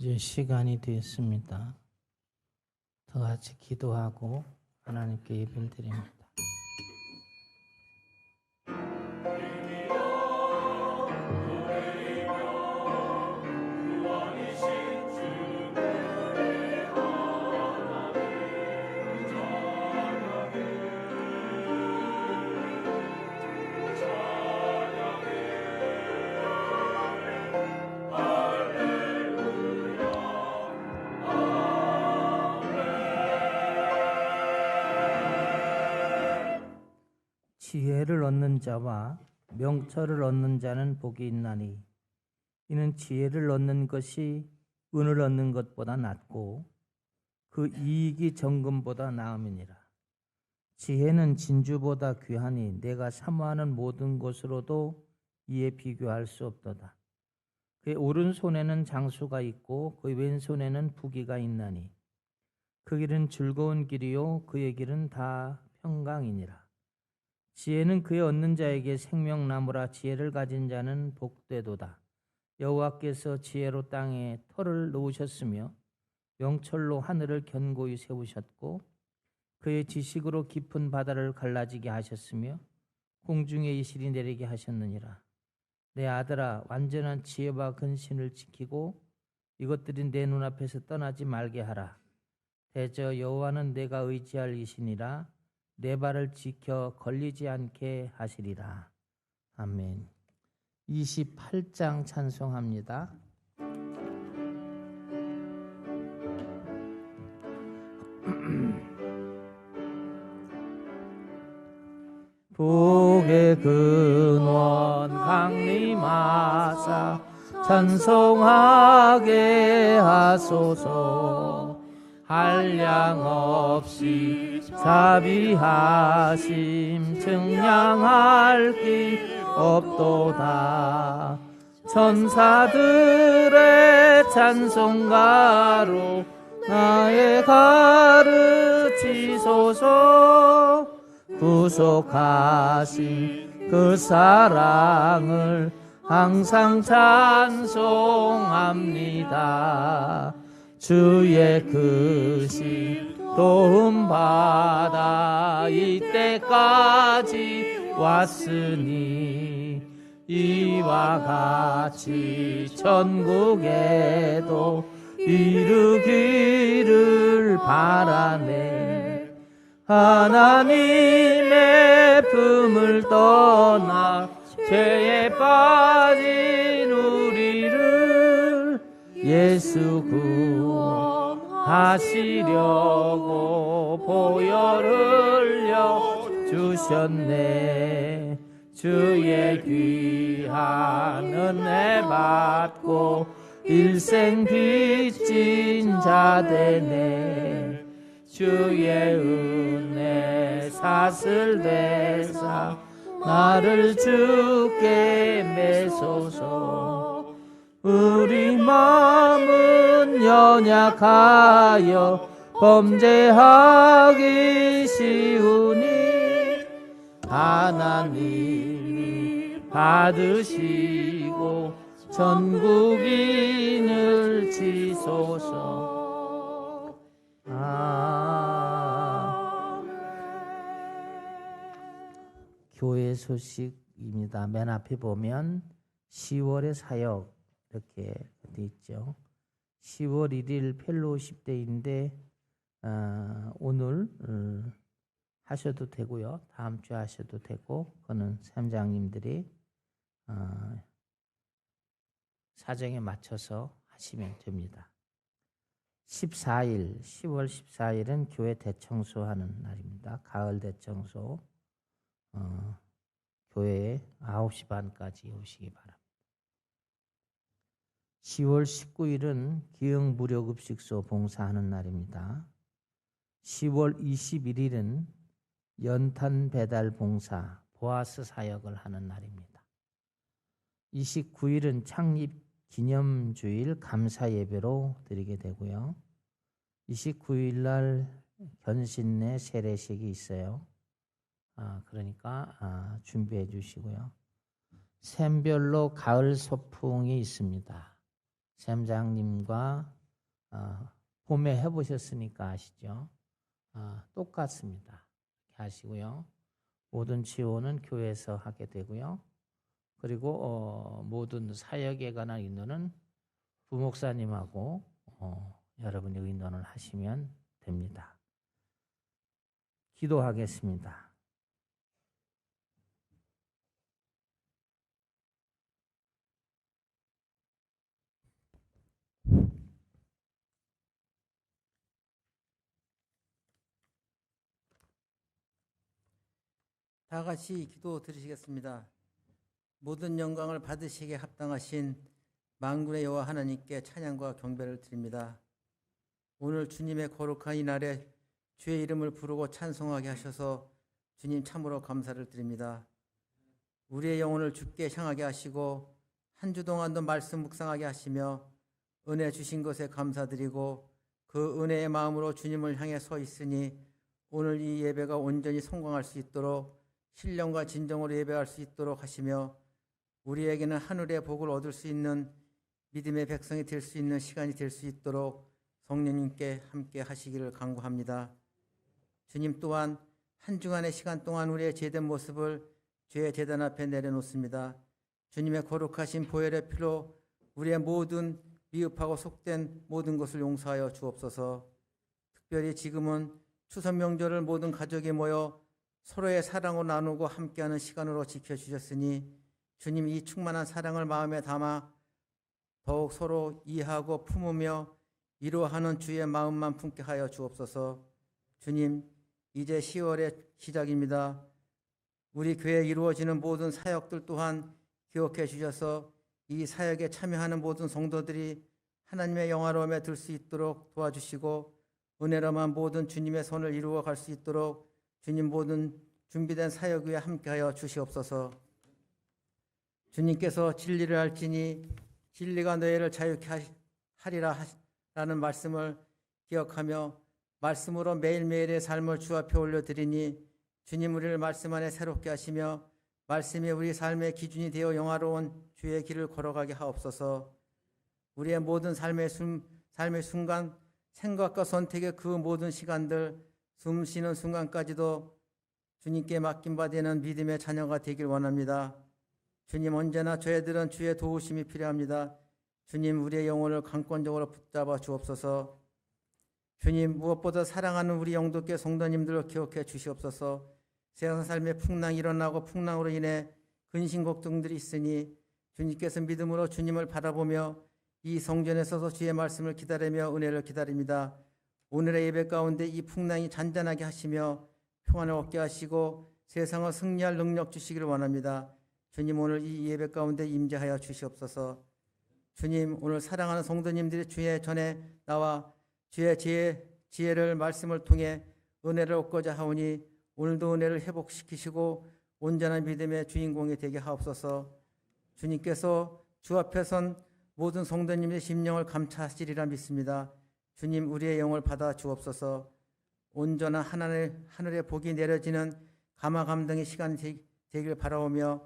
이제 시간이 됐습니다. 다 같이 기도하고 하나님께 예배를 드립니다. 지혜를 얻는 자와 명철을 얻는 자는 복이 있나니 이는 지혜를 얻는 것이 은을 얻는 것보다 낫고 그 이익이 정금보다 나음이니라. 지혜는 진주보다 귀하니 내가 사모하는 모든 것으로도 이에 비교할 수 없도다. 그의 오른손에는 장수가 있고 그의 왼손에는 부귀가 있나니 그 길은 즐거운 길이요 그의 길은 다 평강이니라. 지혜는 그의 얻는 자에게 생명나무라. 지혜를 가진 자는 복되도다. 여호와께서 지혜로 땅에 터를 놓으셨으며 명철로 하늘을 견고히 세우셨고 그의 지식으로 깊은 바다를 갈라지게 하셨으며 공중에 이슬이 내리게 하셨느니라. 내 아들아, 완전한 지혜와 근신을 지키고 이것들이 내 눈앞에서 떠나지 말게 하라. 대저 여호와는 내가 의지할 이시니라. 내 발을 지켜 걸리지 않게 하시리라. 아멘. 28장 찬송합니다. 복의 근원 강림하사 찬송하게 하소서. 한량없이 자비하심 증량할 길 없도다. 천사들의 찬송가로 나의 가르치소서. 구속하신 그 사랑을 항상 찬송합니다. 주의 크신 도움받아 이때까지 왔으니 이와 같이 천국에도 이르기를 바라네. 하나님의 품을 떠나 죄에 빠진 우리를 예수 구원하시려고 보혈을 흘려 주셨네. 주의 귀한 은혜 받고 일생 빚진 자 되네. 주의 은혜 사슬 대사 나를 주께 매소서. 우리 마음은 연약하여 범죄하기 쉬우니 하나님이 받으시고 전국인을 지소서. 교회 소식입니다. 맨 앞에 보면 10월의 사역 이렇게 돼 있죠. 10월 1일 펠로우십 데이인데 오늘 하셔도 되고요. 다음 주에 하셔도 되고 그거는 샘장님들이 사정에 맞춰서 하시면 됩니다. 10월 14일은 교회 대청소하는 날입니다. 가을 대청소. 교회에 9시 반까지 오시기 바랍니다. 10월 19일은 기흥 무료급식소 봉사하는 날입니다. 10월 21일은 연탄 배달 봉사 보아스 사역을 하는 날입니다. 29일은 창립 기념주일 감사 예배로 드리게 되고요. 29일 날 견신내 세례식이 있어요. 그러니까 준비해 주시고요. 샘별로 가을 소풍이 있습니다. 샘장님과 봄에 해보셨으니까 아시죠? 똑같습니다. 이렇게 하시고요. 모든 치유는 교회에서 하게 되고요. 그리고 모든 사역에 관한 인도는 부목사님하고 여러분이 인도를 하시면 됩니다. 기도하겠습니다. 다 같이 기도 드리시겠습니다. 모든 영광을 받으시기에 합당하신 만군의 여호와 하나님께 찬양과 경배를 드립니다. 오늘 주님의 거룩한 이날에 주의 이름을 부르고 찬송하게 하셔서 주님 참으로 감사를 드립니다. 우리의 영혼을 주께 향하게 하시고 한 주 동안도 말씀 묵상하게 하시며 은혜 주신 것에 감사드리고 그 은혜의 마음으로 주님을 향해 서 있으니 오늘 이 예배가 온전히 성공할 수 있도록 신령과 진정으로 예배할 수 있도록 하시며 우리에게는 하늘의 복을 얻을 수 있는 믿음의 백성이 될 수 있는 시간이 될 수 있도록 성령님께 함께 하시기를 간구합니다. 주님 또한 한 주간의 시간 동안 우리의 죄된 모습을 주의 제단 앞에 내려놓습니다. 주님의 거룩하신 보혈의 피로 우리의 모든 미흡하고 속된 모든 것을 용서하여 주옵소서. 특별히 지금은 추석 명절을 모든 가족이 모여 서로의 사랑을 나누고 함께하는 시간으로 지켜주셨으니 주님 이 충만한 사랑을 마음에 담아 더욱 서로 이해하고 품으며 이루어하는 주의 마음만 품게 하여 주옵소서. 주님 이제 10월의 시작입니다. 우리 교회에 이루어지는 모든 사역들 또한 기억해 주셔서 이 사역에 참여하는 모든 성도들이 하나님의 영화로움에 들 수 있도록 도와주시고 은혜로만 모든 주님의 손을 이루어 갈 수 있도록 주님 모든 준비된 사역 위에 함께하여 주시옵소서. 주님께서 진리를 알지니 진리가 너희를 자유케 하리라 라는 말씀을 기억하며 말씀으로 매일매일의 삶을 주 앞에 올려드리니 주님 우리를 말씀 안에 새롭게 하시며 말씀이 우리 삶의 기준이 되어 영화로운 주의 길을 걸어가게 하옵소서. 우리의 모든 삶의 순간 생각과 선택의 그 모든 시간들 숨 쉬는 순간까지도 주님께 맡김받는 믿음의 자녀가 되길 원합니다. 주님 언제나 저희들은 주의 도우심이 필요합니다. 주님 우리의 영혼을 강권적으로 붙잡아 주옵소서. 주님 무엇보다 사랑하는 우리 영도교 성도님들을 기억해 주시옵소서. 세상 삶에 풍랑이 일어나고 풍랑으로 인해 근심 걱정들이 있으니 주님께서 믿음으로 주님을 바라보며 이 성전에 서서 주의 말씀을 기다리며 은혜를 기다립니다. 오늘의 예배 가운데 이 풍랑이 잔잔하게 하시며 평안을 얻게 하시고 세상을 승리할 능력 주시기를 원합니다. 주님 오늘 이 예배 가운데 임재하여 주시옵소서. 주님 오늘 사랑하는 성도님들이 주의 전에 나와 주의 지혜를 말씀을 통해 은혜를 얻고자 하오니 오늘도 은혜를 회복시키시고 온전한 믿음의 주인공이 되게 하옵소서. 주님께서 주 앞에 선 모든 성도님의 심령을 감찰하시리라 믿습니다. 주님 우리의 영을 받아 주옵소서. 온전한 하늘의 복이 내려지는 감화감동의 시간이 되길 바라오며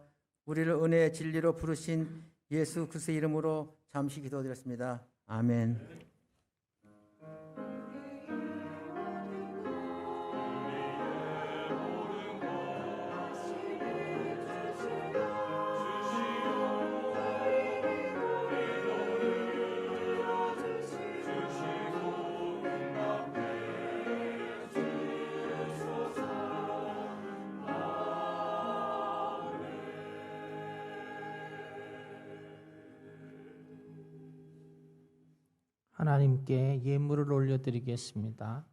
우리를 은혜의 진리로 부르신 예수 그리스도의 이름으로 잠시 기도드렸습니다. 아멘. 하나님께 예물을 올려드리겠습니다.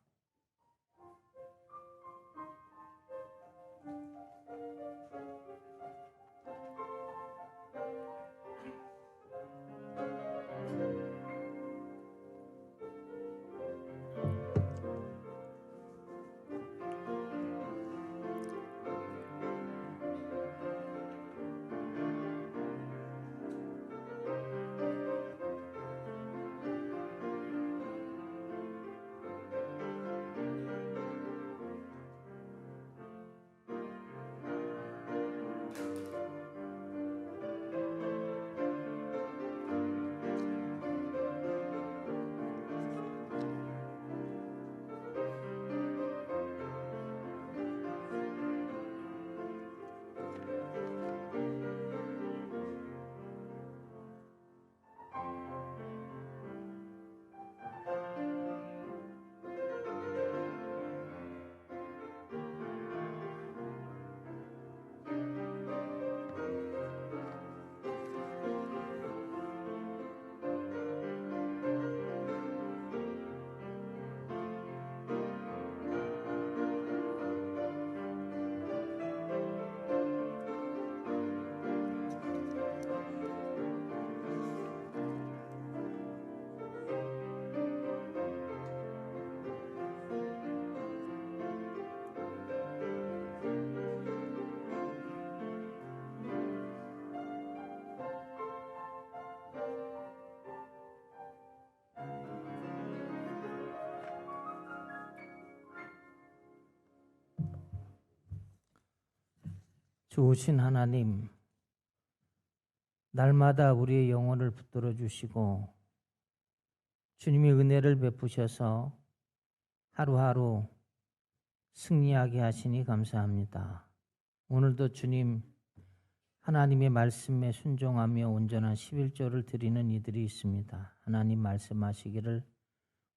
좋으신 하나님, 날마다 우리의 영혼을 붙들어 주시고 주님이 은혜를 베푸셔서 하루하루 승리하게 하시니 감사합니다. 오늘도 주님 하나님의 말씀에 순종하며 온전한 11조를 드리는 이들이 있습니다. 하나님 말씀하시기를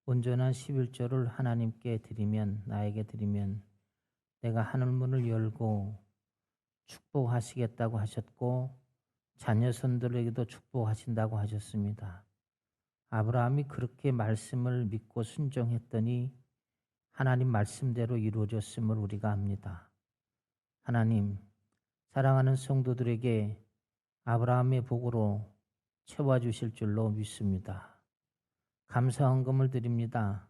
온전한 11조를 하나님께 드리면, 나에게 드리면 내가 하늘문을 열고 축복하시겠다고 하셨고 자녀손들에게도 축복하신다고 하셨습니다. 아브라함이 그렇게 말씀을 믿고 순종했더니 하나님 말씀대로 이루어졌음을 우리가 압니다. 하나님, 사랑하는 성도들에게 아브라함의 복으로 채워주실 줄로 믿습니다. 감사 헌금을 드립니다.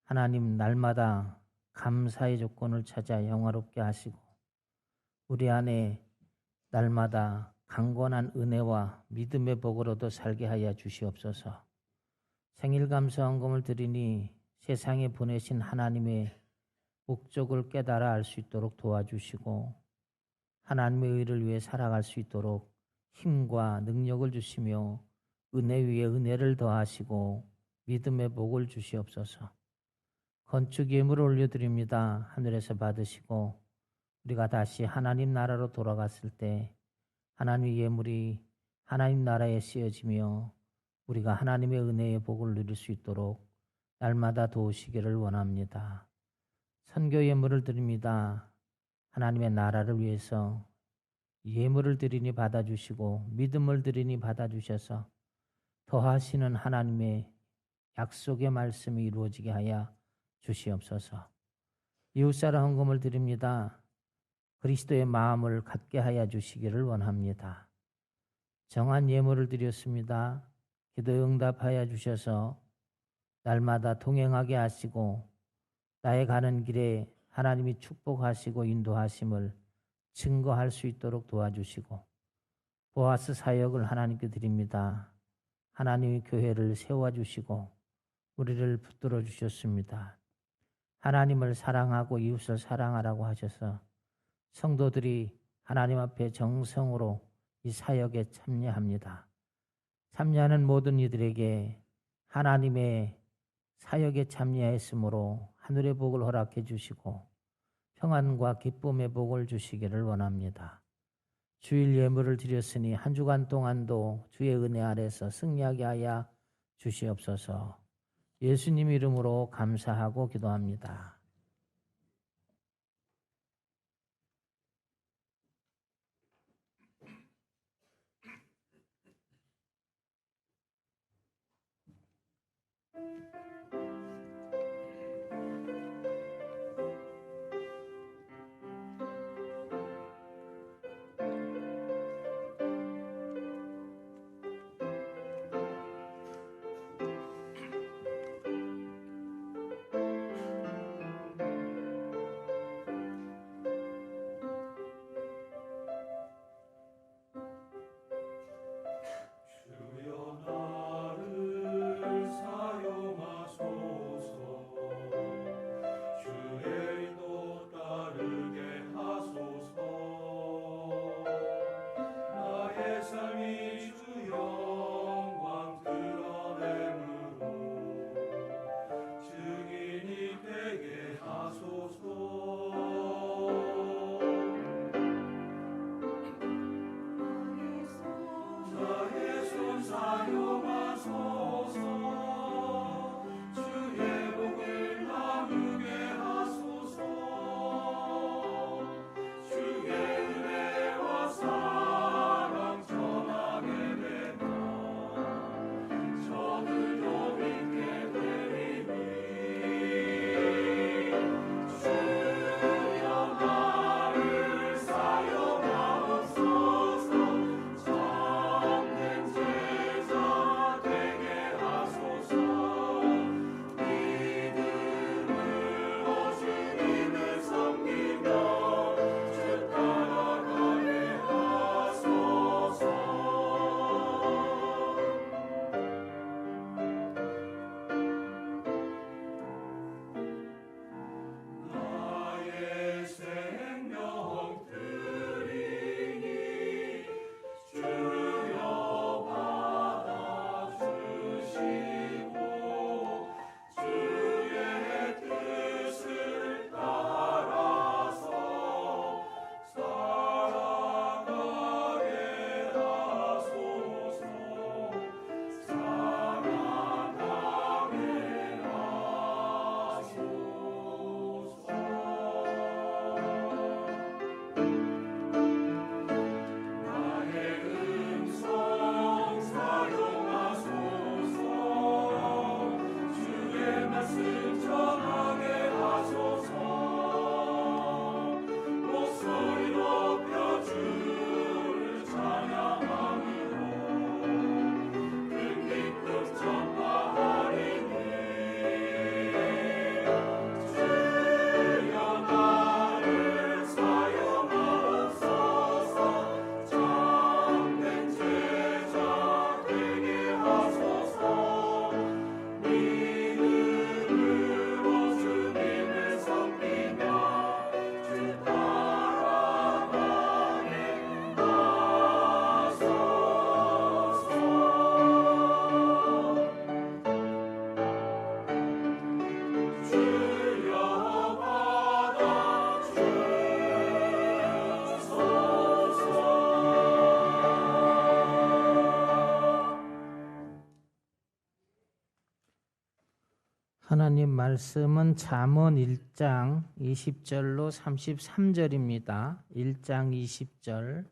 하나님, 날마다 감사의 조건을 찾아 영화롭게 하시고 우리 안에 날마다 강건한 은혜와 믿음의 복으로도 살게 하여 주시옵소서. 생일 감사 헌금을 드리니 세상에 보내신 하나님의 목적을 깨달아 알 수 있도록 도와주시고 하나님의 의를 위해 살아갈 수 있도록 힘과 능력을 주시며 은혜 위에 은혜를 더하시고 믿음의 복을 주시옵소서. 건축 예물을 올려드립니다. 하늘에서 받으시고 우리가 다시 하나님 나라로 돌아갔을 때 하나님의 예물이 하나님 나라에 쓰여지며 우리가 하나님의 은혜의 복을 누릴 수 있도록 날마다 도우시기를 원합니다. 선교 예물을 드립니다. 하나님의 나라를 위해서 예물을 드리니 받아주시고 믿음을 드리니 받아주셔서 더하시는 하나님의 약속의 말씀이 이루어지게 하여 주시옵소서. 이웃사랑 헌금을 드립니다. 그리스도의 마음을 갖게 하여 주시기를 원합니다. 정한 예물을 드렸습니다. 기도 응답하여 주셔서 날마다 동행하게 하시고 나의 가는 길에 하나님이 축복하시고 인도하심을 증거할 수 있도록 도와주시고 보아스 사역을 하나님께 드립니다. 하나님의 교회를 세워주시고 우리를 붙들어 주셨습니다. 하나님을 사랑하고 이웃을 사랑하라고 하셔서 성도들이 하나님 앞에 정성으로 이 사역에 참여합니다. 참여하는 모든 이들에게 하나님의 사역에 참여했으므로 하늘의 복을 허락해 주시고 평안과 기쁨의 복을 주시기를 원합니다. 주일 예물을 드렸으니 한 주간 동안도 주의 은혜 아래서 승리하게 하여 주시옵소서. 예수님 이름으로 감사하고 기도합니다. 주여 나를 사용하소서. 말씀은 잠언 1장 20절로 33절입니다. 1장 20절.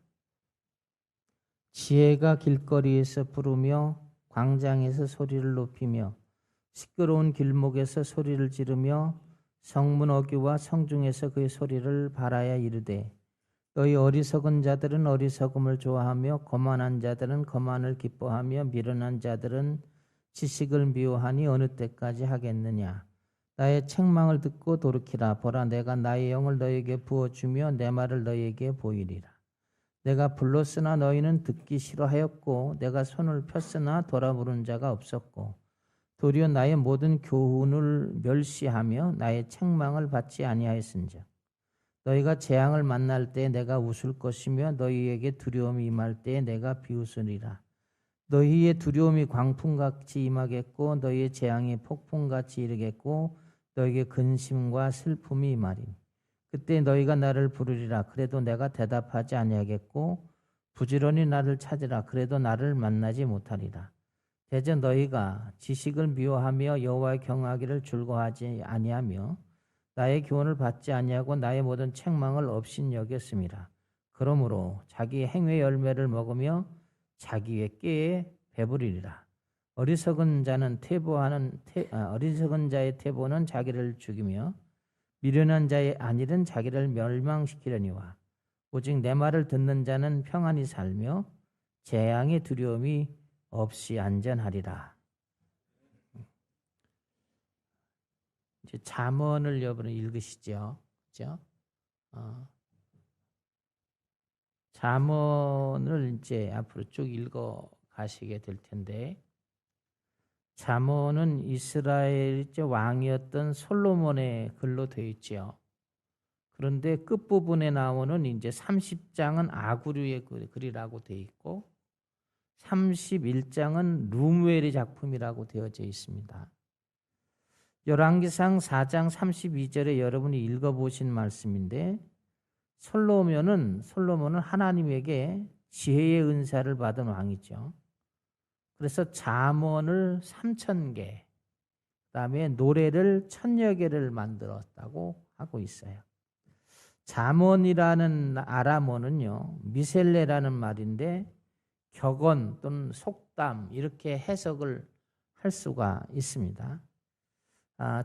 지혜가 길거리에서 부르며 광장에서 소리를 높이며 시끄러운 길목에서 소리를 지르며 성문 어귀와 성중에서 그의 소리를 바라야 이르되 너희 어리석은 자들은 어리석음을 좋아하며 거만한 자들은 거만을 기뻐하며 미련한 자들은 지식을 미워하니 어느 때까지 하겠느냐. 나의 책망을 듣고 돌이키라. 보라, 내가 나의 영을 너에게 부어주며 내 말을 너에게 보이리라. 내가 불렀으나 너희는 듣기 싫어하였고 내가 손을 폈으나 돌아보는 자가 없었고 도리어 나의 모든 교훈을 멸시하며 나의 책망을 받지 아니하였은즉 너희가 재앙을 만날 때 내가 웃을 것이며 너희에게 두려움이 임할 때 내가 비웃으리라. 너희의 두려움이 광풍같이 임하겠고 너희의 재앙이 폭풍같이 이르겠고 너희에게 근심과 슬픔이 임하리니 그때 너희가 나를 부르리라. 그래도 내가 대답하지 아니하겠고 부지런히 나를 찾으라. 그래도 나를 만나지 못하리라. 대저 너희가 지식을 미워하며 여호와의 경외하기를 즐거워하지 아니하며 나의 교훈을 받지 아니하고 나의 모든 책망을 업신여겼음이라. 그러므로 자기 행위의 열매를 먹으며 자기의 꾀에 배부리리라. 어리석은 자의 태보는 자기를 죽이며 미련한 자의 안일은 자기를 멸망시키려니와 오직 내 말을 듣는 자는 평안히 살며 재앙의 두려움이 없이 안전하리라. 이제 잠언을 여러분 읽으시죠, 그렇죠? 잠언을 이제 앞으로 쭉 읽어 가시게 될 텐데, 잠언은 이스라엘 왕이었던 솔로몬의 글로 되어 있죠. 그런데 끝부분에 나오는 이제 30장은 아구류의 글이라고 되어 있고 31장은 룸웰의 작품이라고 되어져 있습니다. 열왕기상 4장 32절에 여러분이 읽어보신 말씀인데 솔로몬은 하나님에게 지혜의 은사를 받은 왕이죠. 그래서 잠언을 3,000개, 그다음에 노래를 1,000여 개를 만들었다고 하고 있어요. 잠언이라는 아람어는요, 미셀레라는 말인데 격언 또는 속담 이렇게 해석을 할 수가 있습니다.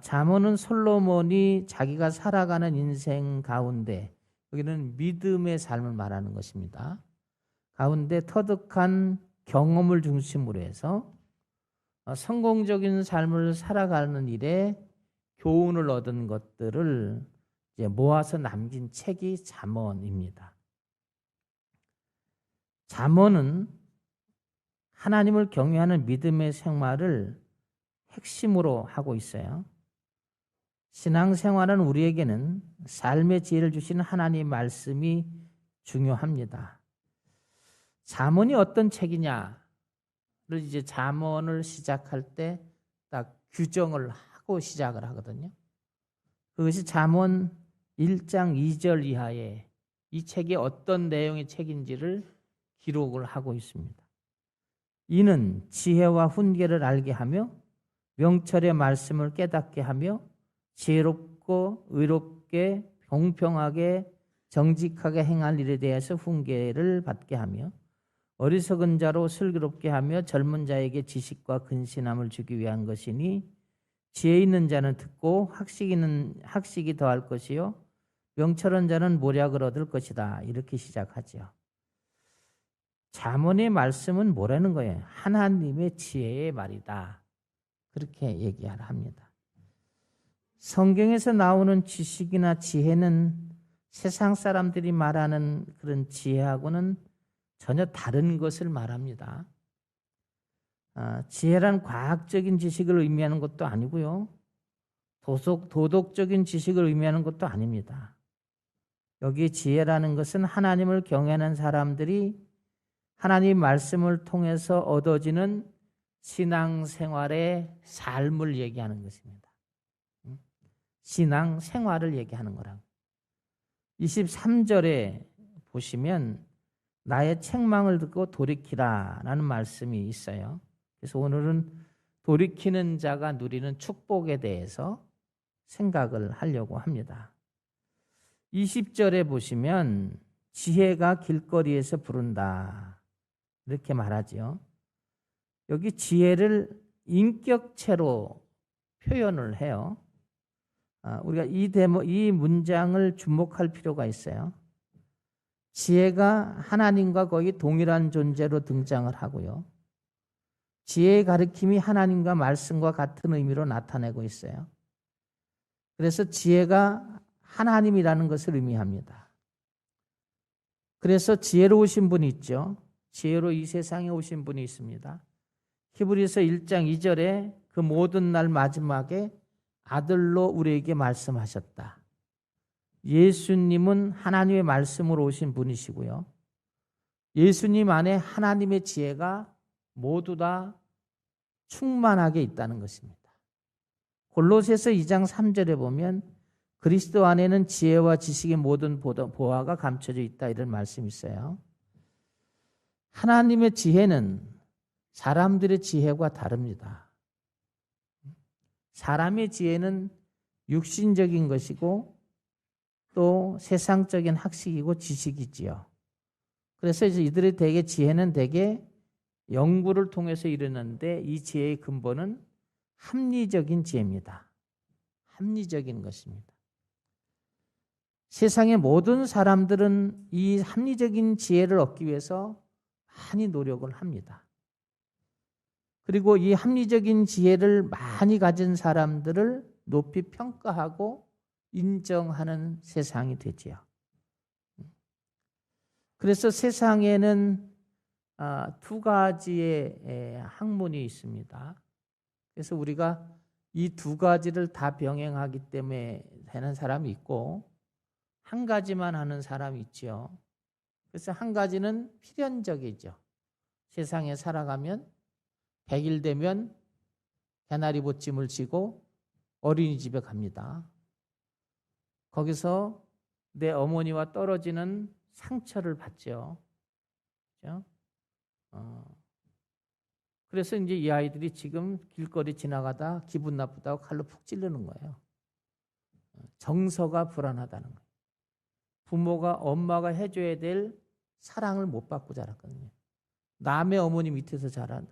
잠언은 솔로몬이 자기가 살아가는 인생 가운데, 여기는 믿음의 삶을 말하는 것입니다. 가운데 터득한 경험을 중심으로 해서 성공적인 삶을 살아가는 일에 교훈을 얻은 것들을 이제 모아서 남긴 책이 잠언입니다. 잠언은 하나님을 경외하는 믿음의 생활을 핵심으로 하고 있어요. 신앙생활은 우리에게는 삶의 지혜를 주시는 하나님의 말씀이 중요합니다. 잠언이 어떤 책이냐를 이제 잠언을 시작할 때 딱 규정을 하고 시작을 하거든요. 그것이 잠언 1장 2절 이하에 이 책이 어떤 내용의 책인지를 기록을 하고 있습니다. 이는 지혜와 훈계를 알게 하며 명철의 말씀을 깨닫게 하며 지혜롭고 의롭게 공평하게 정직하게 행할 일에 대해서 훈계를 받게 하며 어리석은 자로 슬기롭게 하며 젊은 자에게 지식과 근신함을 주기 위한 것이니 지혜 있는 자는 듣고 학식이 더할 것이요 명철한 자는 모략을 얻을 것이다. 이렇게 시작하죠. 잠언의 말씀은 뭐라는 거예요? 하나님의 지혜의 말이다. 그렇게 얘기를 합니다. 성경에서 나오는 지식이나 지혜는 세상 사람들이 말하는 그런 지혜하고는 전혀 다른 것을 말합니다. 지혜란 과학적인 지식을 의미하는 것도 아니고요. 도덕적인 지식을 의미하는 것도 아닙니다. 여기 지혜라는 것은 하나님을 경외하는 사람들이 하나님 말씀을 통해서 얻어지는 신앙생활의 삶을 얘기하는 것입니다. 신앙생활을 얘기하는 거라고. 23절에 보시면 나의 책망을 듣고 돌이키라 라는 말씀이 있어요. 그래서 오늘은 돌이키는 자가 누리는 축복에 대해서 생각을 하려고 합니다. 20절에 보시면 지혜가 길거리에서 부른다 이렇게 말하죠. 여기 지혜를 인격체로 표현을 해요. 우리가 이 문장을 주목할 필요가 있어요. 지혜가 하나님과 거의 동일한 존재로 등장을 하고요. 지혜의 가르침이 하나님과 말씀과 같은 의미로 나타내고 있어요. 그래서 지혜가 하나님이라는 것을 의미합니다. 그래서 지혜로우신 분이 있죠. 지혜로 이 세상에 오신 분이 있습니다. 히브리서 1장 2절에 그 모든 날 마지막에 아들로 우리에게 말씀하셨다. 예수님은 하나님의 말씀으로 오신 분이시고요. 예수님 안에 하나님의 지혜가 모두 다 충만하게 있다는 것입니다. 골로새서 2장 3절에 보면 그리스도 안에는 지혜와 지식의 모든 보화가 감춰져 있다 이런 말씀이 있어요. 하나님의 지혜는 사람들의 지혜와 다릅니다. 사람의 지혜는 육신적인 것이고 또 세상적인 학식이고 지식이지요. 그래서 이들의 대개 지혜는 대개 연구를 통해서 이르는데 이 지혜의 근본은 합리적인 지혜입니다. 합리적인 것입니다. 세상의 모든 사람들은 이 합리적인 지혜를 얻기 위해서 많이 노력을 합니다. 그리고 이 합리적인 지혜를 많이 가진 사람들을 높이 평가하고 인정하는 세상이 되지요. 그래서 세상에는 두 가지의 학문이 있습니다. 그래서 우리가 이 두 가지를 다 병행하기 때문에 되는 사람이 있고 한 가지만 하는 사람이 있죠. 그래서 한 가지는 필연적이죠. 세상에 살아가면 100일 되면 개나리 보찜을 지고 어린이집에 갑니다. 거기서 내 어머니와 떨어지는 상처를 받죠. 그렇죠? 그래서 이제 이 아이들이 지금 길거리 지나가다 기분 나쁘다고 칼로 푹 찌르는 거예요. 정서가 불안하다는 거예요. 부모가 엄마가 해줘야 될 사랑을 못 받고 자랐거든요. 남의 어머니 밑에서 자란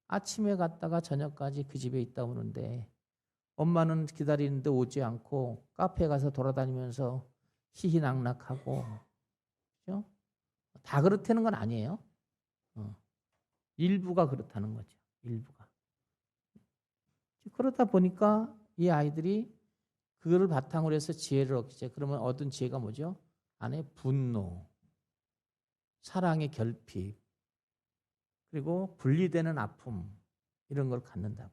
아침에 갔다가 저녁까지 그 집에 있다 오는데 엄마는 기다리는데 오지 않고 카페에 가서 돌아다니면서 희희낙낙하고 그렇죠? 다 그렇다는 건 아니에요. 일부가 그렇다는 거죠. 일부가. 그러다 보니까 이 아이들이 그거를 바탕으로 해서 지혜를 얻게. 그러면 얻은 지혜가 뭐죠? 안에 분노, 사랑의 결핍, 그리고 분리되는 아픔 이런 걸 갖는다고요.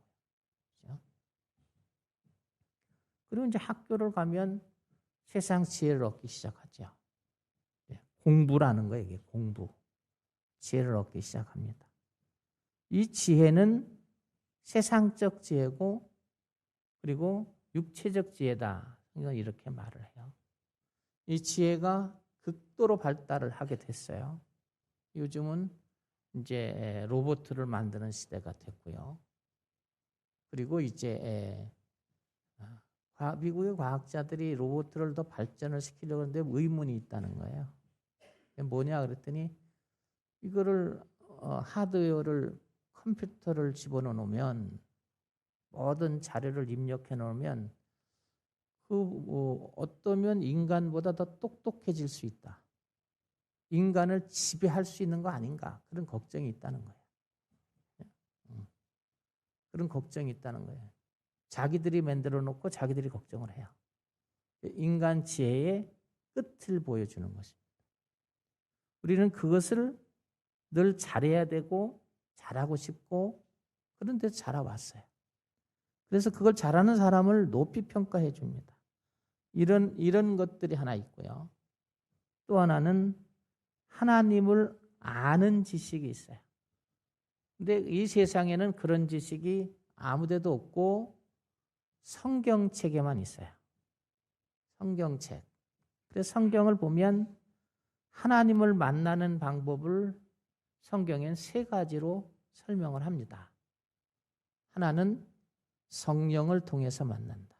그렇죠? 그리고 이제 학교를 가면 세상 지혜를 얻기 시작하죠. 공부라는 거예요. 이게 공부. 지혜를 얻기 시작합니다. 이 지혜는 세상적 지혜고 그리고 육체적 지혜다. 이렇게 말을 해요. 이 지혜가 극도로 발달을 하게 됐어요. 요즘은 이제 로봇을 만드는 시대가 됐고요. 그리고 이제 미국의 과학자들이 로봇을 더 발전을 시키려고 하는데 의문이 있다는 거예요. 뭐냐 그랬더니 이거를 하드웨어를 컴퓨터를 집어넣어 놓으면 모든 자료를 입력해 놓으면 어떠면 인간보다 더 똑똑해질 수 있다. 인간을 지배할 수 있는 거 아닌가 그런 걱정이 있다는 거예요. 그런 걱정이 있다는 거예요. 자기들이 만들어 놓고 자기들이 걱정을 해요. 인간 지혜의 끝을 보여주는 것입니다. 우리는 그것을 늘 잘해야 되고 잘하고 싶고 그런 데서 자라왔어요. 그래서 그걸 잘하는 사람을 높이 평가해 줍니다. 이런 것들이 하나 있고요. 또 하나는 하나님을 아는 지식이 있어요. 근데 이 세상에는 그런 지식이 아무데도 없고 성경책에만 있어요. 성경책. 그래서 성경을 보면 하나님을 만나는 방법을 성경엔 세 가지로 설명을 합니다. 하나는 성령을 통해서 만난다.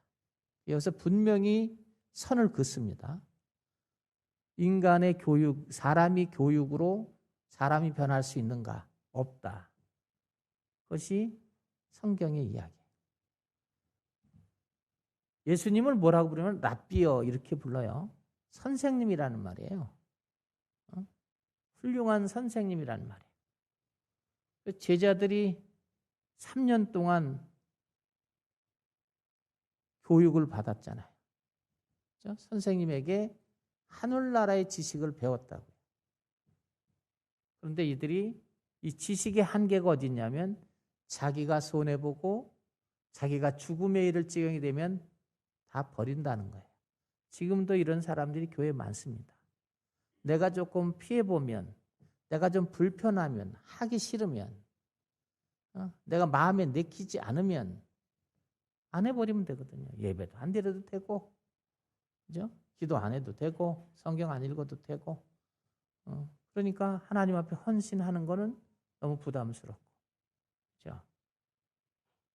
여기서 분명히 선을 긋습니다. 인간의 교육, 사람이 교육으로 사람이 변할 수 있는가? 없다. 그것이 성경의 이야기. 예수님을 뭐라고 부르면 랍비어 이렇게 불러요. 선생님이라는 말이에요. 훌륭한 선생님이라는 말이에요. 제자들이 3년 동안 교육을 받았잖아요. 그렇죠? 선생님에게 하늘나라의 지식을 배웠다고요. 그런데 이들이 이 지식의 한계가 어디 있냐면 자기가 손해보고 자기가 죽음에 이를 지경이 되면 다 버린다는 거예요. 지금도 이런 사람들이 교회에 많습니다. 내가 조금 피해보면, 내가 좀 불편하면, 하기 싫으면, 내가 마음에 내키지 않으면 안 해버리면 되거든요. 예배도 안 드려도 되고, 그죠? 기도 안 해도 되고, 성경 안 읽어도 되고. 그러니까 하나님 앞에 헌신하는 거는 너무 부담스럽고. 그죠?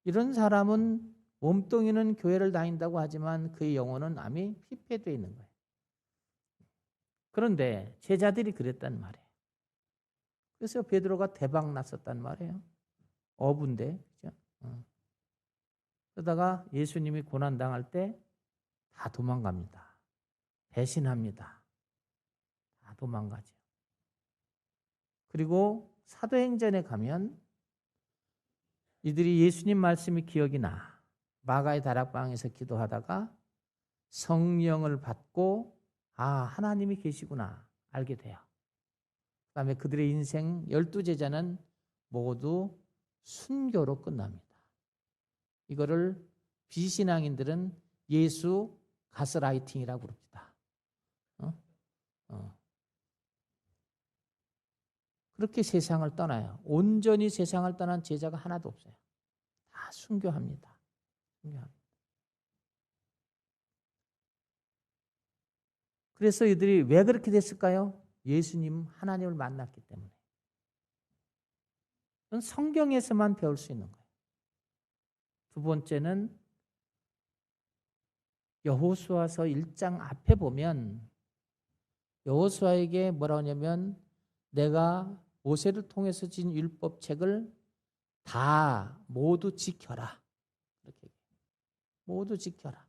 이런 사람은 몸뚱이는 교회를 다닌다고 하지만 그의 영혼은 암이 피폐되어 있는 거예요. 그런데 제자들이 그랬단 말이에요. 그래서 베드로가 대박 났었단 말이에요. 어부인데, 그죠? 그러다가 예수님이 고난당할 때 다 도망갑니다. 배신합니다. 다 도망가죠. 그리고 사도행전에 가면 이들이 예수님 말씀이 기억이 나. 마가의 다락방에서 기도하다가 성령을 받고 하나님이 계시구나 알게 돼요. 그 다음에 그들의 인생 12제자는 모두 순교로 끝납니다. 이거를 비신앙인들은 예수 가스라이팅이라고 부릅니다. 그렇게 세상을 떠나요. 온전히 세상을 떠난 제자가 하나도 없어요. 다 순교합니다. 그래서 이들이 왜 그렇게 됐을까요? 예수님, 하나님을 만났기 때문에. 그건 성경에서만 배울 수 있는 거예요. 두 번째는 여호수아서 1장 앞에 보면 여호수아에게 뭐라고 하냐면 내가 모세를 통해서 진 율법책을 다 모두 지켜라. 이렇게 모두 지켜라.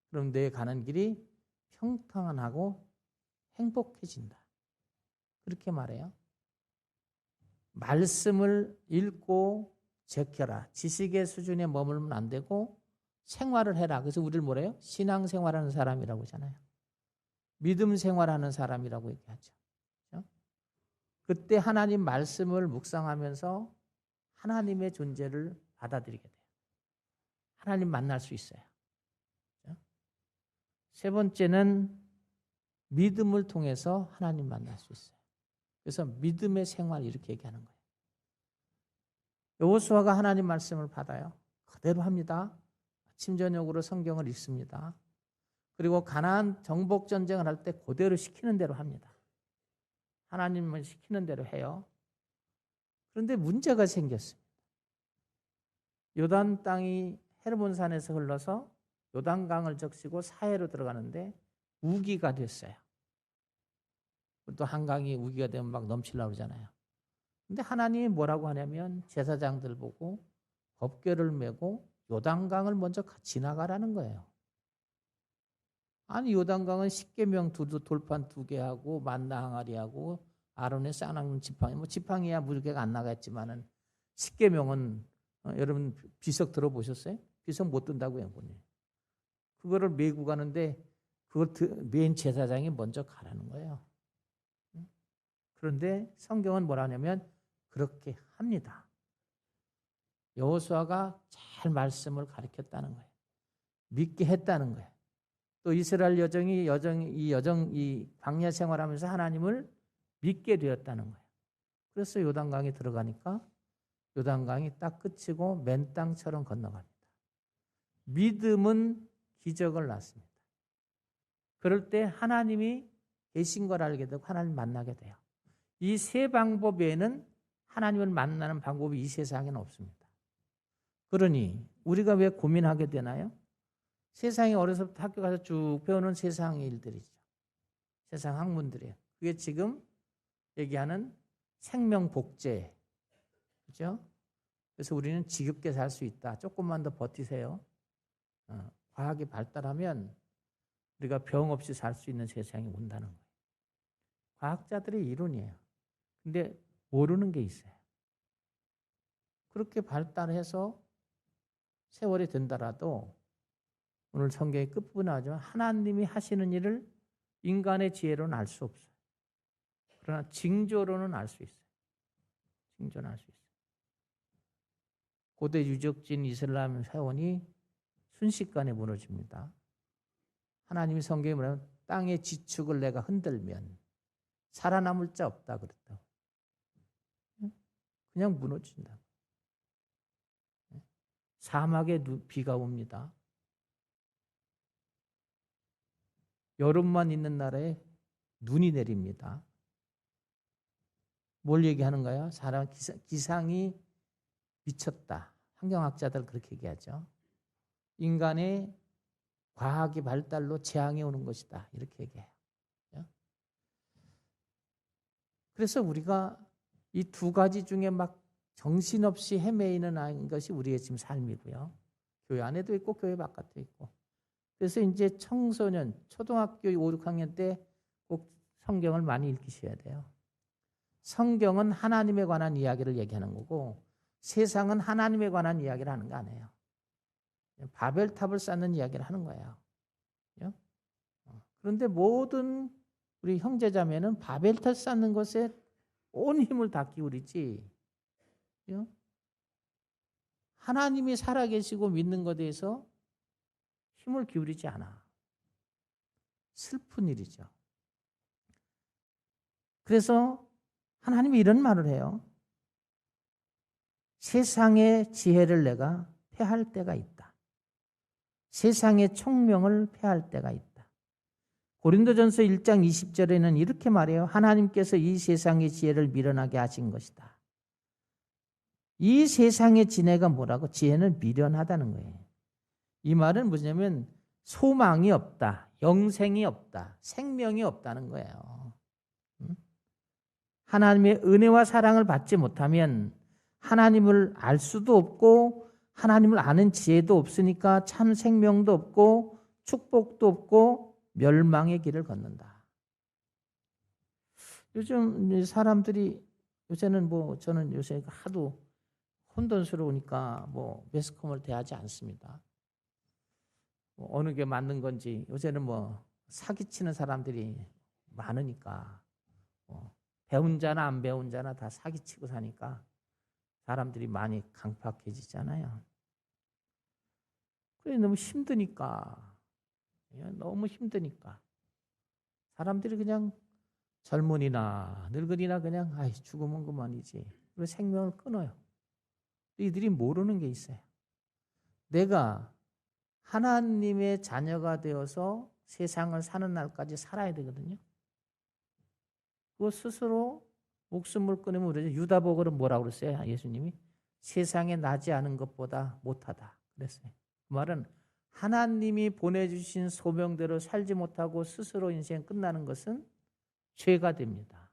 그럼 내 가는 길이 평탄하고 행복해진다. 그렇게 말해요. 말씀을 읽고 지켜라. 지식의 수준에 머물면 안 되고 생활을 해라. 그래서 우리를 뭐래요? 신앙생활하는 사람이라고 하잖아요. 믿음 생활하는 사람이라고 얘기하죠. 그렇죠? 그때 하나님 말씀을 묵상하면서 하나님의 존재를 받아들이게 돼요. 하나님 만날 수 있어요. 그렇죠? 세 번째는 믿음을 통해서 하나님 만날 수 있어요. 그래서 믿음의 생활 이렇게 얘기하는 거예요. 여호수아가 하나님 말씀을 받아요. 그대로 합니다. 아침 저녁으로 성경을 읽습니다. 그리고 가나안 정복 전쟁을 할 때 그대로 시키는 대로 합니다. 하나님을 시키는 대로 해요. 그런데 문제가 생겼습니다. 요단 땅이 헤르몬 산에서 흘러서 요단강을 적시고 사해로 들어가는데 우기가 됐어요. 또 한강이 우기가 되면 막 넘치려고 그러잖아요. 근데 하나님이 뭐라고 하냐면 제사장들 보고 법궤를 메고 요단강을 먼저 지나가라는 거예요. 아니 요단강은 십계명 돌판 2개하고 만나 항아리하고 아론의 쌍난 지팡이 뭐 지팡이야 물개가 안 나갔지만은 십계명은 여러분 비석 들어보셨어요? 비석 못 든다고 해요. 그거를 메고 가는데 그걸 맨 제사장이 먼저 가라는 거예요. 그런데 성경은 뭐라 하냐면 그렇게 합니다. 여호수아가 잘 말씀을 가르쳤다는 거예요. 믿게 했다는 거예요. 또 이스라엘 이 광야 생활하면서 하나님을 믿게 되었다는 거예요. 그래서 요단강에 들어가니까 요단강이 딱 그치고 맨 땅처럼 건너갑니다. 믿음은 기적을 낳습니다. 그럴 때 하나님이 계신 걸 알게 되고 하나님 만나게 돼요. 이 세 방법 외에는 하나님을 만나는 방법이 이 세상에는 없습니다. 그러니 우리가 왜 고민하게 되나요? 세상에 어려서부터 학교 가서 쭉 배우는 세상의 일들이죠. 세상 학문들이에요. 그게 지금 얘기하는 생명복제. 그죠? 그래서 우리는 지겹게 살 수 있다. 조금만 더 버티세요. 과학이 발달하면 우리가 병 없이 살 수 있는 세상이 온다는 거예요. 과학자들의 이론이에요. 근데 모르는 게 있어요. 그렇게 발달해서 세월이 된다라도 오늘 성경의 끝부분에 나오지만 하나님이 하시는 일을 인간의 지혜로는 알 수 없어요. 그러나 징조로는 알 수 있어요. 징조는 알 수 있어요. 고대 유적지인 이슬람 사원이 순식간에 무너집니다. 하나님이 성경에 뭐냐면 땅의 지축을 내가 흔들면 살아남을 자 없다 그랬다고. 그냥 무너진다. 사막에 비가 옵니다. 여름만 있는 나라에 눈이 내립니다. 뭘 얘기하는가요? 사람 기상이 미쳤다. 환경학자들 그렇게 얘기하죠. 인간의 과학이 발달로 재앙이 오는 것이다. 이렇게 얘기해요. 그래서 우리가 이 두 가지 중에 막 정신없이 헤매이는 것이 우리의 지금 삶이고요. 교회 안에도 있고 교회 바깥도 있고. 그래서 이제 청소년, 초등학교 5, 6학년 때 꼭 성경을 많이 읽으셔야 돼요. 성경은 하나님에 관한 이야기를 얘기하는 거고 세상은 하나님에 관한 이야기를 하는 거 아니에요. 바벨탑을 쌓는 이야기를 하는 거예요. 그런데 모든 우리 형제자매는 바벨탑 쌓는 것에 온 힘을 다 기울이지 하나님이 살아계시고 믿는 것에 대해서 힘을 기울이지 않아. 슬픈 일이죠. 그래서 하나님이 이런 말을 해요. 세상의 지혜를 내가 폐할 때가 있다. 세상의 총명을 폐할 때가 있다. 고린도전서 1장 20절에는 이렇게 말해요. 하나님께서 이 세상의 지혜를 미련하게 하신 것이다. 이 세상의 지혜가 뭐라고? 지혜는 미련하다는 거예요. 이 말은 뭐냐면 소망이 없다. 영생이 없다. 생명이 없다는 거예요. 하나님의 은혜와 사랑을 받지 못하면 하나님을 알 수도 없고 하나님을 아는 지혜도 없으니까 참 생명도 없고 축복도 없고 멸망의 길을 걷는다. 요즘 사람들이 요새는 저는 요새 하도 혼돈스러우니까 매스컴을 대하지 않습니다. 어느 게 맞는 건지 요새는 사기치는 사람들이 많으니까 배운 자나 안 배운 자나 다 사기치고 사니까 사람들이 많이 강팍해지잖아요. 그래 너무 힘드니까 사람들이 그냥 젊은이나 늙은이나 그냥 죽으면 그만이지. 그리고 생명을 끊어요. 이들이 모르는 게 있어요. 내가 하나님의 자녀가 되어서 세상을 사는 날까지 살아야 되거든요. 그 스스로 목숨을 끊으면 우리 유다복으로 뭐라고 그랬어요? 예수님이 세상에 나지 않은 것보다 못하다 그랬어요. 그 말은 하나님이 보내주신 소명대로 살지 못하고 스스로 인생 끝나는 것은 죄가 됩니다.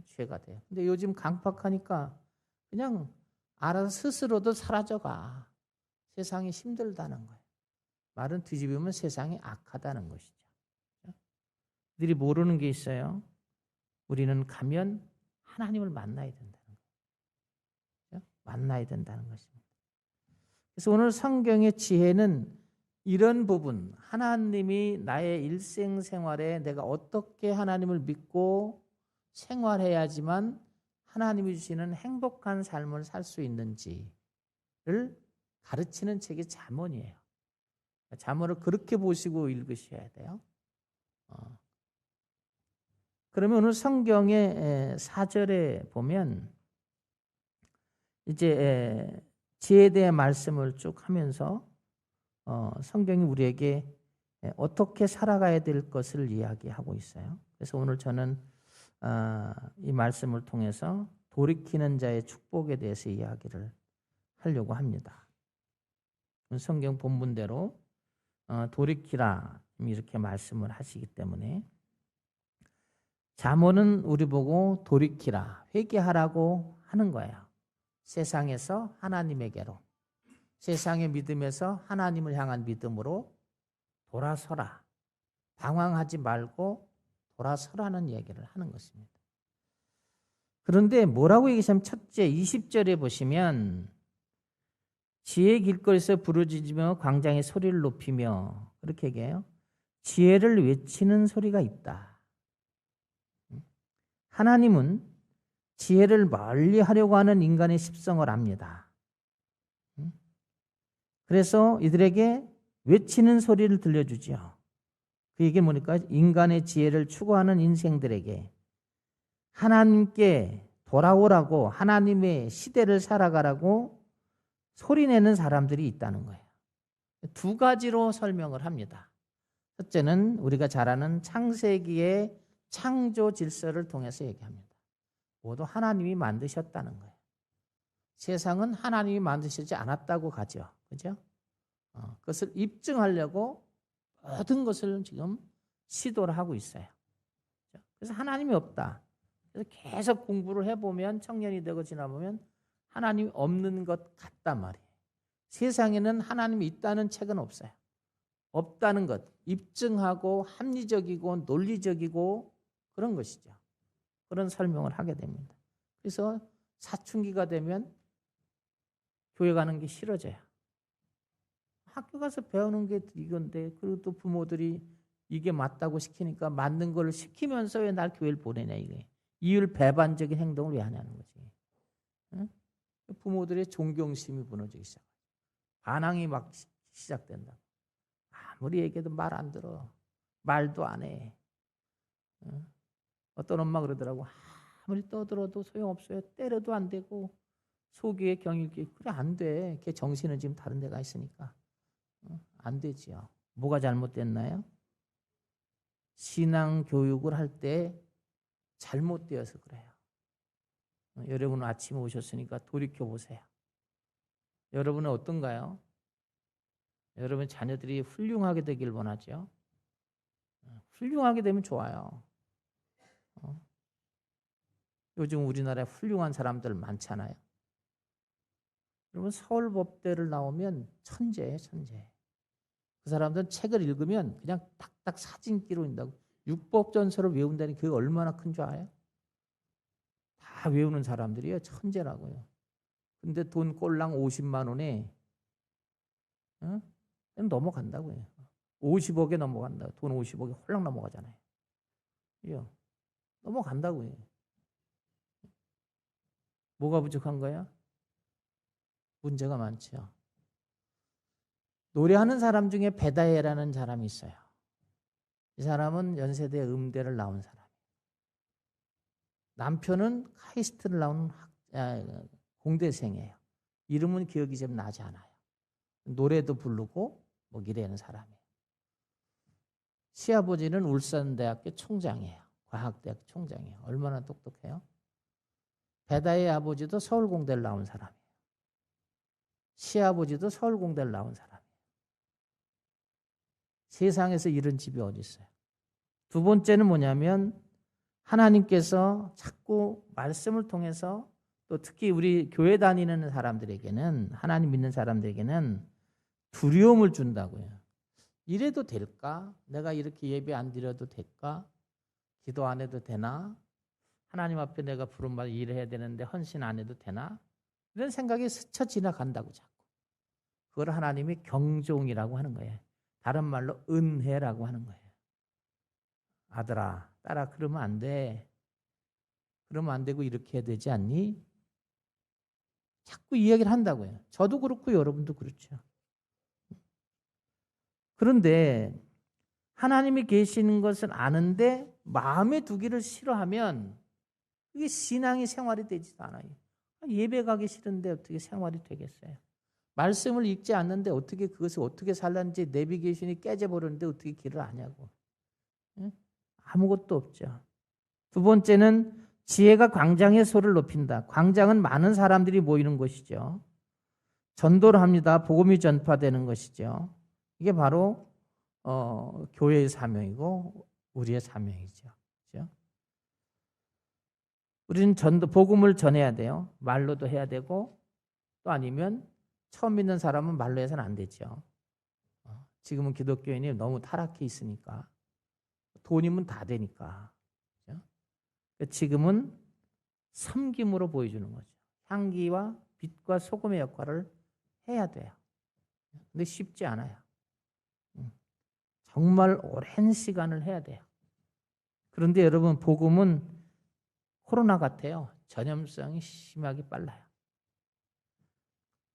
죄가 돼요. 근데 요즘 강팍하니까 그냥 알아서 스스로도 사라져가. 세상이 힘들다는 거예요. 말은 뒤집으면 세상이 악하다는 것이죠. 그들이 모르는 게 있어요. 우리는 가면 하나님을 만나야 된다는 거예요. 만나야 된다는 것입니다. 그래서 오늘 성경의 지혜는 이런 부분, 하나님이 나의 일생생활에 내가 어떻게 하나님을 믿고 생활해야지만 하나님이 주시는 행복한 삶을 살 수 있는지를 가르치는 책이 잠언이에요. 잠언을 그렇게 보시고 읽으셔야 돼요. 그러면 오늘 성경의 4절에 보면 이제 지혜에 대한 말씀을 쭉 하면서 성경이 우리에게 어떻게 살아가야 될 것을 이야기하고 있어요. 그래서 오늘 저는 이 말씀을 통해서 돌이키는 자의 축복에 대해서 이야기를 하려고 합니다. 성경 본문대로 돌이키라 이렇게 말씀을 하시기 때문에 잠언은 우리 보고 돌이키라, 회개하라고 하는 거예요. 세상에서 하나님에게로, 세상의 믿음에서 하나님을 향한 믿음으로 돌아서라. 방황하지 말고 돌아서라는 얘기를 하는 것입니다. 그런데 뭐라고 얘기하시면 첫째 20절에 보시면 지혜의 길거리에서 부르짖으며 광장의 소리를 높이며 그렇게 얘기해요. 지혜를 외치는 소리가 있다. 하나님은 지혜를 멀리 하려고 하는 인간의 습성을 압니다. 그래서 이들에게 외치는 소리를 들려주죠. 그 얘기는 뭐니까 인간의 지혜를 추구하는 인생들에게 하나님께 돌아오라고, 하나님의 시대를 살아가라고 소리내는 사람들이 있다는 거예요. 두 가지로 설명을 합니다. 첫째는 우리가 잘 아는 창세기의 창조 질서를 통해서 얘기합니다. 모두 하나님이 만드셨다는 거예요. 세상은 하나님이 만드시지 않았다고 가죠. 그죠? 그것을 입증하려고 모든 것을 지금 시도를 하고 있어요. 그래서 하나님이 없다. 그래서 계속 공부를 해보면 청년이 되고 지나보면 하나님이 없는 것 같단 말이에요. 세상에는 하나님이 있다는 책은 없어요. 없다는 것, 입증하고 합리적이고 논리적이고 그런 것이죠. 그런 설명을 하게 됩니다. 그래서 사춘기가 되면 교회 가는 게 싫어져요. 학교 가서 배우는 게 이건데, 그리고 또 부모들이 이게 맞다고 시키니까 맞는 걸 시키면서 왜 날 교회를 보내냐 이게. 이율 배반적인 행동을 왜 하냐는 거지. 응? 부모들의 존경심이 무너지기 시작. 반항이 막 시작된다. 아무리 얘기해도 말 안 들어. 말도 안 해. 응? 어떤 엄마 그러더라고. 아무리 떠들어도 소용없어요. 때려도 안 되고 소기에 경일기. 그래 안 돼. 걔 정신은 지금 다른 데가 있으니까. 안 되지요. 뭐가 잘못됐나요? 신앙 교육을 할 때 잘못되어서 그래요. 여러분 아침에 오셨으니까 돌이켜보세요. 여러분은 어떤가요? 여러분 자녀들이 훌륭하게 되길 원하죠. 훌륭하게 되면 좋아요. 요즘 우리나라에 훌륭한 사람들 많잖아요. 여러분 서울법대를 나오면 천재예요, 천재. 그 사람들은 책을 읽으면 그냥 딱딱 사진기로 인다고. 육법전서를 외운다니 그게 얼마나 큰 줄 알아요? 다 외우는 사람들이에요. 천재라고요. 근데 돈 꼴랑 50만 원에 넘어간다고요. 50억에 넘어간다고. 돈 50억에 홀랑 넘어가잖아요. 그죠? 넘어간다고요. 뭐가 부족한 거야? 문제가 많죠. 노래하는 사람 중에 베다해라는 사람이 있어요. 이 사람은 연세대 음대를 나온 사람이에요. 남편은 카이스트를 나온 공대생이에요. 이름은 기억이 좀 나지 않아요. 노래도 부르고 뭐 이래는 사람이에요. 시아버지는 울산대학교 총장이에요. 과학대학 총장이에요. 얼마나 똑똑해요? 베다의 아버지도 서울공대를 나온 사람이에요. 시아버지도 서울공대를 나온 사람이에요. 세상에서 이런 집이 어디 있어요? 두 번째는 뭐냐면 하나님께서 자꾸 말씀을 통해서 또 특히 우리 교회 다니는 사람들에게는, 하나님 믿는 사람들에게는 두려움을 준다고요. 이래도 될까? 내가 이렇게 예배 안 드려도 될까? 기도 안 해도 되나? 하나님 앞에 내가 부름받아 일을 해야 되는데 헌신 안 해도 되나? 이런 생각이 스쳐 지나간다고 자꾸. 그걸 하나님이 경종이라고 하는 거예요. 다른 말로 은혜라고 하는 거예요. 아들아, 딸아, 그러면 안 돼. 그러면 안 되고 이렇게 해야 되지 않니? 자꾸 이야기를 한다고요. 저도 그렇고 여러분도 그렇죠. 그런데 하나님이 계시는 것은 아는데 마음에 두기를 싫어하면 그게 신앙이 생활이 되지도 않아요. 예배 가기 싫은데 어떻게 생활이 되겠어요? 말씀을 읽지 않는데 어떻게 그것을 어떻게 살았는지 내비게이션이 깨져버렸는데 어떻게 길을 아냐고. 아무것도 없죠. 두 번째는 지혜가 광장의 소리를 높인다. 광장은 많은 사람들이 모이는 곳이죠. 전도를 합니다. 복음이 전파되는 것이죠. 이게 바로 교회의 사명이고 우리의 사명이죠. 그렇죠? 우리는 복음을 전해야 돼요. 말로도 해야 되고 또 아니면 처음 믿는 사람은 말로 해서는 안 되죠. 지금은 기독교인이 너무 타락해 있으니까 돈이면 다 되니까. 그렇죠? 지금은 섬김으로 보여주는 거죠. 향기와 빛과 소금의 역할을 해야 돼요. 근데 쉽지 않아요. 정말 오랜 시간을 해야 돼요. 그런데 여러분 복음은 코로나 같아요. 전염성이 심하게 빨라요.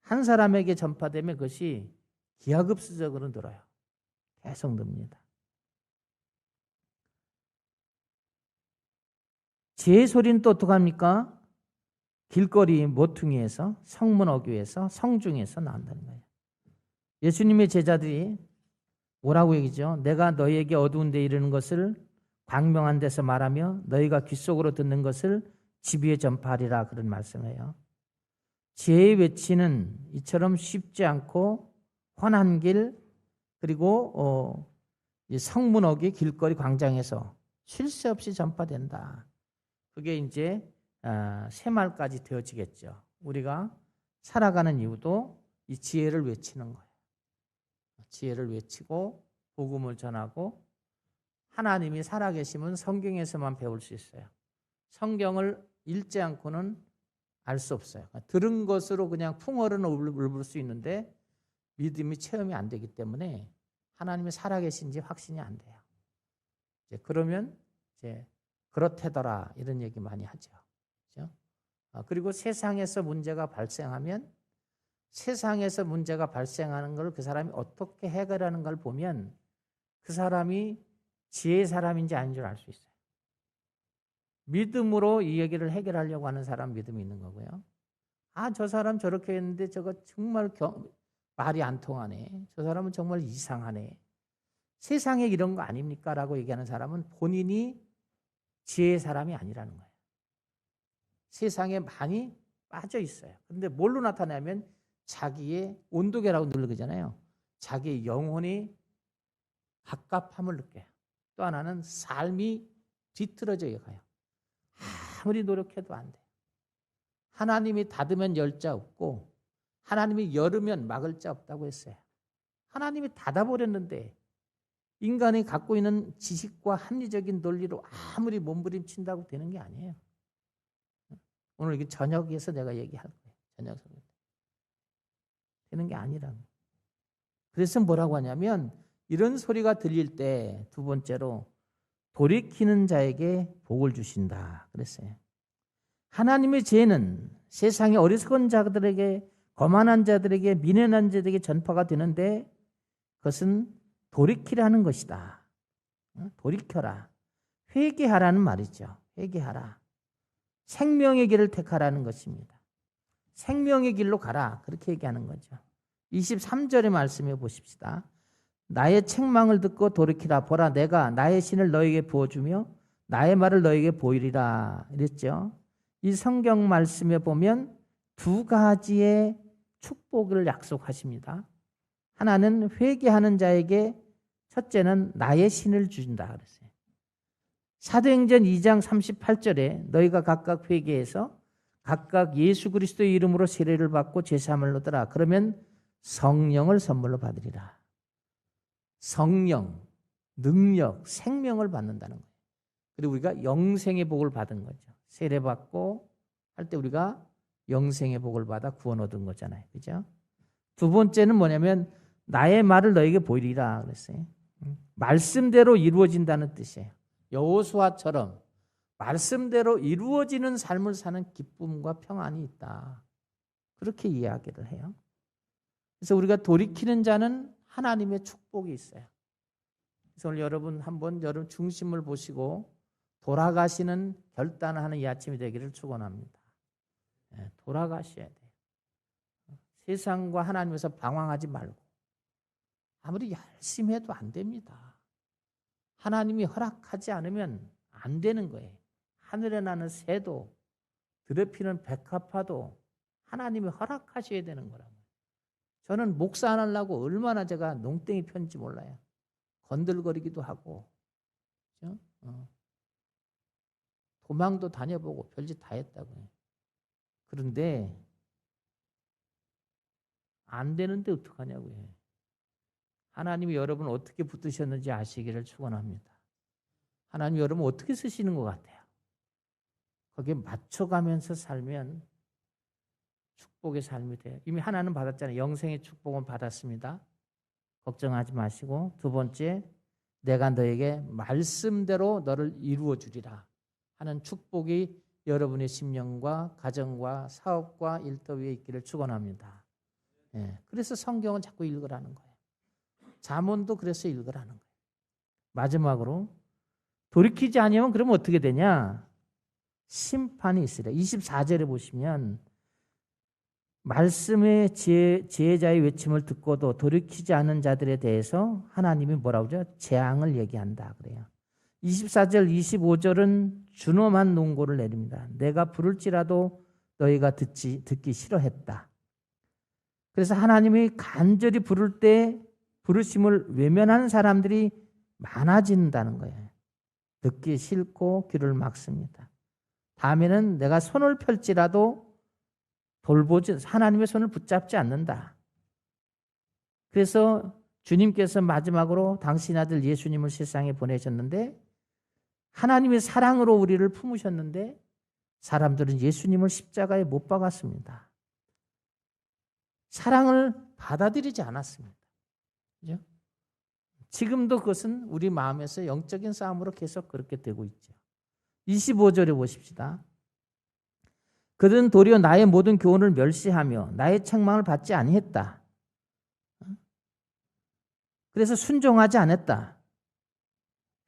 한 사람에게 전파되면 그것이 기하급수적으로 늘어요. 계속 늡니다. 지혜의 소리는 또 어떡합니까? 길거리 모퉁이에서, 성문 어귀에서, 성중에서 나온다는 거예요. 예수님의 제자들이 뭐라고 얘기죠? 내가 너희에게 어두운 데 이르는 것을 광명한 데서 말하며 너희가 귓속으로 듣는 것을 집 위에 전파하리라, 그런 말씀을 해요. 지혜의 외치는 이처럼 쉽지 않고 훤한 길, 그리고 성문 어귀, 길거리, 광장에서 쉴 새 없이 전파된다. 그게 이제 새말까지 되어지겠죠. 우리가 살아가는 이유도 이 지혜를 외치는 거예요. 지혜를 외치고 복음을 전하고, 하나님이 살아계시면 성경에서만 배울 수 있어요. 성경을 읽지 않고는 알 수 없어요. 들은 것으로 그냥 풍어는 울을 수 있는데 믿음이 체험이 안 되기 때문에 하나님이 살아계신지 확신이 안 돼요. 이제 그러면 이제 그렇대더라 이런 얘기 많이 하죠. 그렇죠? 그리고 세상에서 문제가 발생하면 세상에서 문제가 발생하는 걸 그 사람이 어떻게 해결하는 걸 보면 그 사람이 지혜의 사람인지 아닌 줄 알 수 있어요. 믿음으로 이 얘기를 해결하려고 하는 사람 믿음이 있는 거고요. 저 사람 저렇게 했는데 저거 정말 말이 안 통하네. 저 사람은 정말 이상하네. 세상에 이런 거 아닙니까? 라고 얘기하는 사람은 본인이 지혜의 사람이 아니라는 거예요. 세상에 많이 빠져 있어요. 그런데 뭘로 나타나면 자기의 온도계라고 늘 그러잖아요. 자기의 영혼이 갑갑함을 느껴요. 또 하나는 삶이 뒤틀어져 가요. 아무리 노력해도 안 돼요. 하나님이 닫으면 열 자 없고 하나님이 열으면 막을 자 없다고 했어요. 하나님이 닫아버렸는데 인간이 갖고 있는 지식과 합리적인 논리로 아무리 몸부림친다고 되는 게 아니에요. 오늘 이게 저녁에서 내가 얘기할 거예요. 저녁 설교 때. 되는 게 아니라는 거예요. 그래서 뭐라고 하냐면 이런 소리가 들릴 때 두 번째로 돌이키는 자에게 복을 주신다 그랬어요. 하나님의 지혜는 세상의 어리석은 자들에게, 거만한 자들에게, 미련한 자들에게 전파가 되는데 그것은 돌이키라는 것이다. 돌이켜라. 회개하라는 말이죠. 회개하라. 생명의 길을 택하라는 것입니다. 생명의 길로 가라. 그렇게 얘기하는 거죠. 23절의 말씀해 보십시다. 나의 책망을 듣고 돌이키라. 보라, 내가 나의 신을 너에게 부어주며 나의 말을 너에게 보이리라. 이랬죠. 이 성경 말씀에 보면 두 가지의 축복을 약속하십니다. 하나는 회개하는 자에게 첫째는 나의 신을 주신다 그랬어요. 사도행전 2장 38절에 너희가 각각 회개해서 각각 예수 그리스도의 이름으로 세례를 받고 죄사함을 얻으라. 그러면 성령을 선물로 받으리라. 성령, 능력, 생명을 받는다는 거예요. 그리고 우리가 영생의 복을 받은 거죠. 세례 받고 할 때 우리가 영생의 복을 받아 구원 얻은 거잖아요. 그죠? 두 번째는 뭐냐면 나의 말을 너에게 보이리라 그랬어요. 말씀대로 이루어진다는 뜻이에요. 여호수아처럼 말씀대로 이루어지는 삶을 사는 기쁨과 평안이 있다. 그렇게 이야기를 해요. 그래서 우리가 돌이키는 자는 하나님의 축복이 있어요. 그래서 오늘 여러분 한번 여러분 중심을 보시고 돌아가시는 결단하는 이 아침이 되기를 축원합니다. 돌아가셔야 돼요. 세상과 하나님에서 방황하지 말고 아무리 열심히 해도 안 됩니다. 하나님이 허락하지 않으면 안 되는 거예요. 하늘에 나는 새도 들에 피는 백합화도 하나님이 허락하셔야 되는 거라고요. 저는 목사 안 하려고 얼마나 제가 농땡이 폈는지 몰라요. 건들거리기도 하고, 그죠? 도망도 다녀보고 별짓 다 했다고요. 그런데 안 되는데 어떡하냐고요. 하나님이 여러분 어떻게 붙드셨는지 아시기를 축원합니다. 하나님 여러분 어떻게 쓰시는 것 같아요. 거기에 맞춰가면서 살면 축복의 삶이 돼요. 이미 하나는 받았잖아요. 영생의 축복은 받았습니다. 걱정하지 마시고, 두 번째, 내가 너에게 말씀대로 너를 이루어 주리라 하는 축복이 여러분의 심령과 가정과 사업과 일터 위에 있기를 축원합니다. 예, 그래서 성경은 자꾸 읽으라는 거예요. 잠언도 그래서 읽으라는 거예요. 마지막으로 돌이키지 아니하면 그러면 어떻게 되냐? 심판이 있으리라. 24절에 보시면 말씀의 지혜자의 외침을 듣고도 돌이키지 않은 자들에 대해서 하나님이 뭐라고 하죠? 재앙을 얘기한다 그래요. 24절, 25절은 준엄한 농고를 내립니다. 내가 부를지라도 너희가 듣기 싫어했다. 그래서 하나님이 간절히 부를 때 부르심을 외면하는 사람들이 많아진다는 거예요. 듣기 싫고 귀를 막습니다. 다음에는 내가 손을 펼지라도 하나님의 손을 붙잡지 않는다. 그래서 주님께서 마지막으로 당신 아들 예수님을 세상에 보내셨는데 하나님의 사랑으로 우리를 품으셨는데 사람들은 예수님을 십자가에 못 박았습니다. 사랑을 받아들이지 않았습니다. 그죠? 지금도 그것은 우리 마음에서 영적인 싸움으로 계속 그렇게 되고 있죠. 25절에 보십시다. 그들은 도리어 나의 모든 교훈을 멸시하며 나의 책망을 받지 아니했다. 그래서 순종하지 않았다.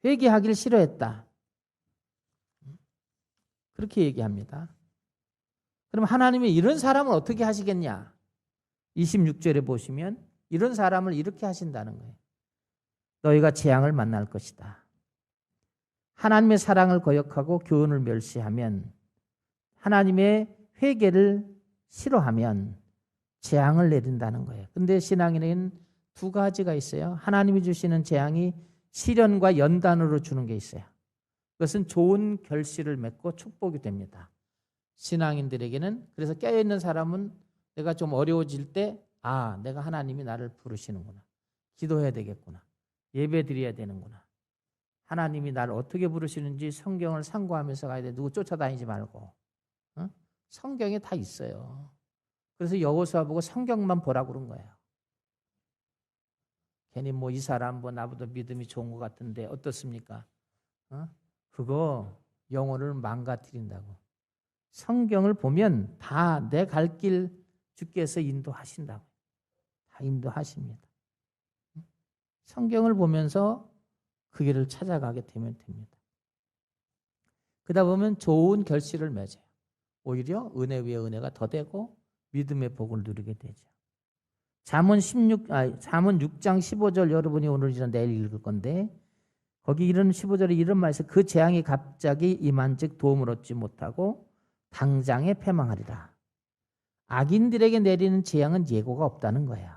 회개하기를 싫어했다. 그렇게 얘기합니다. 그럼 하나님이 이런 사람을 어떻게 하시겠냐? 26절에 보시면 이런 사람을 이렇게 하신다는 거예요. 너희가 재앙을 만날 것이다. 하나님의 사랑을 거역하고 교훈을 멸시하면, 하나님의 회개를 싫어하면 재앙을 내린다는 거예요. 근데 신앙에는 두 가지가 있어요. 하나님이 주시는 재앙이 시련과 연단으로 주는 게 있어요. 그것은 좋은 결실을 맺고 축복이 됩니다. 신앙인들에게는. 그래서 깨어있는 사람은 내가 좀 어려워질 때, 아, 내가 하나님이 나를 부르시는구나. 기도해야 되겠구나. 예배 드려야 되는구나. 하나님이 나를 어떻게 부르시는지 성경을 상고하면서 가야 돼. 누구 쫓아다니지 말고. 성경에 다 있어요. 그래서 여호수아 보고 성경만 보라고 그런 거예요. 괜히 뭐 이 사람 뭐 나보다 믿음이 좋은 것 같은데 어떻습니까? 그거 영혼을 망가뜨린다고. 성경을 보면 다 내 갈 길 주께서 인도하신다고. 다 인도하십니다. 성경을 보면서 그 길을 찾아가게 되면 됩니다. 그러다 보면 좋은 결실을 맺어요. 오히려 은혜 위에 은혜가 더 되고 믿음의 복을 누리게 되죠. 잠언 6장 15절 여러분이 오늘이나 내일 읽을 건데 거기 이런 15절에 이런 말이 있어요. 그 재앙이 갑자기 임한즉 도움을 얻지 못하고 당장에 패망하리라. 악인들에게 내리는 재앙은 예고가 없다는 거예요.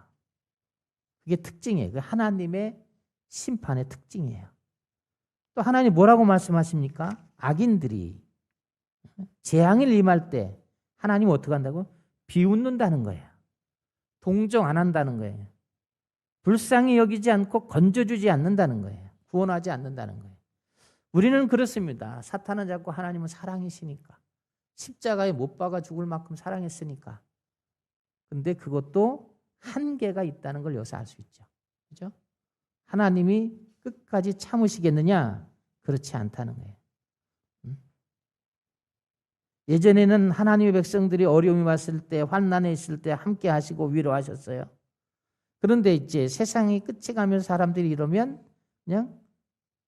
그게 특징이에요. 그게 하나님의 심판의 특징이에요. 또 하나님 뭐라고 말씀하십니까? 악인들이 재앙을 임할 때 하나님 어떻게 한다고? 비웃는다는 거예요. 동정 안 한다는 거예요. 불쌍히 여기지 않고 건져주지 않는다는 거예요. 구원하지 않는다는 거예요. 우리는 그렇습니다. 사탄은 자꾸 하나님은 사랑이시니까. 십자가에 못 박아 죽을 만큼 사랑했으니까. 근데 그것도 한계가 있다는 걸 여기서 알 수 있죠. 그죠? 하나님이 끝까지 참으시겠느냐? 그렇지 않다는 거예요. 예전에는 하나님의 백성들이 어려움이 왔을 때, 환난에 있을 때 함께 하시고 위로하셨어요. 그런데 이제 세상이 끝이 가면서 사람들이 이러면 그냥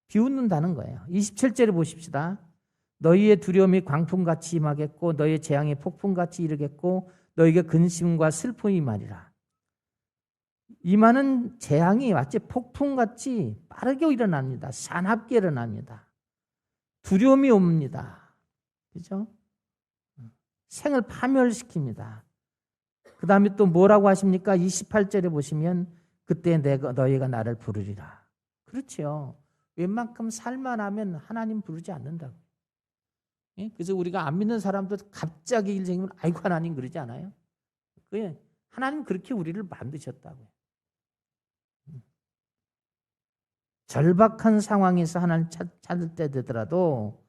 비웃는다는 거예요. 27절에 보십시다. 너희의 두려움이 광풍같이 임하겠고 너희의 재앙이 폭풍같이 이르겠고 너희에게 근심과 슬픔이 말이라. 임하는 재앙이 마치 폭풍같이 빠르게 일어납니다. 사납게 일어납니다. 두려움이 옵니다. 그죠? 생을 파멸시킵니다. 그 다음에 또 뭐라고 하십니까? 28절에 보시면 그때 너희가 나를 부르리라. 그렇죠. 웬만큼 살만하면 하나님 부르지 않는다고. 예? 그래서 우리가 안 믿는 사람도 갑자기 일 생기면 아이고 하나님 그러지 않아요? 그게 하나님 그렇게 우리를 만드셨다고요. 절박한 상황에서 하나님 찾을 때 되더라도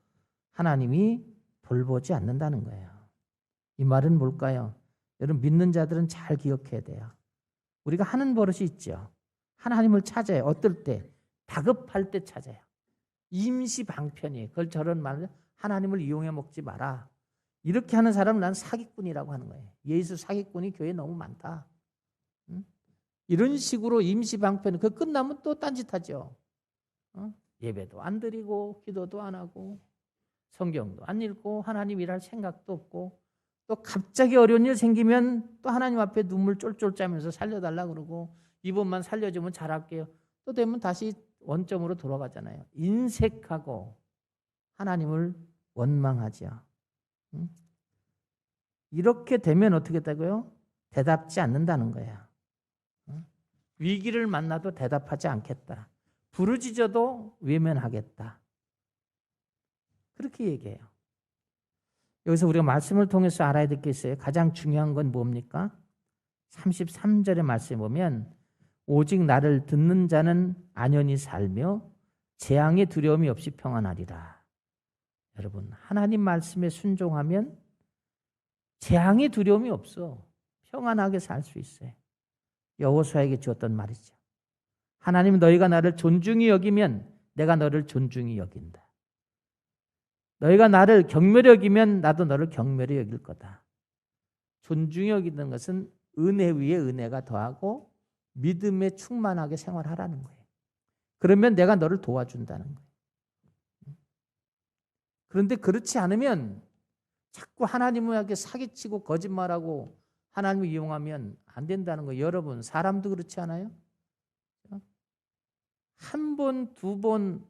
하나님이 돌보지 않는다는 거예요. 이 말은 뭘까요? 여러분 믿는 자들은 잘 기억해야 돼요. 우리가 하는 버릇이 있죠. 하나님을 찾아요. 어떨 때? 다급할 때 찾아요. 임시 방편이에요. 그걸 저런 말을 하나님을 이용해 먹지 마라. 이렇게 하는 사람은 난 사기꾼이라고 하는 거예요. 예수 사기꾼이 교회에 너무 많다. 응? 이런 식으로 임시 방편, 그 끝나면 또 딴짓하죠. 예배도 안 드리고 기도도 안 하고 성경도 안 읽고 하나님 일할 생각도 없고 또 갑자기 어려운 일 생기면 또 하나님 앞에 눈물 쫄쫄 짜면서 살려달라 그러고 이번만 살려주면 잘할게요. 또 되면 다시 원점으로 돌아가잖아요. 인색하고 하나님을 원망하죠. 이렇게 되면 어떻게 되고요? 대답지 않는다는 거야. 위기를 만나도 대답하지 않겠다. 부르짖어도 외면하겠다. 그렇게 얘기해요. 여기서 우리가 말씀을 통해서 알아야 될 게 있어요. 가장 중요한 건 뭡니까? 33절의 말씀에 보면 오직 나를 듣는 자는 안연히 살며 재앙의 두려움이 없이 평안하리라. 여러분 하나님 말씀에 순종하면 재앙의 두려움이 없어. 평안하게 살 수 있어요. 여호수아에게 주었던 말이죠. 하나님 너희가 나를 존중히 여기면 내가 너를 존중히 여긴다. 너희가 나를 경멸히 여기면 나도 너를 경멸히 여길 거다. 존중히 여기는 것은 은혜 위에 은혜가 더하고 믿음에 충만하게 생활하라는 거예요. 그러면 내가 너를 도와준다는 거예요. 그런데 그렇지 않으면 자꾸 하나님에게 사기치고 거짓말하고 하나님을 이용하면 안 된다는 거예요. 여러분 사람도 그렇지 않아요? 한 번, 두 번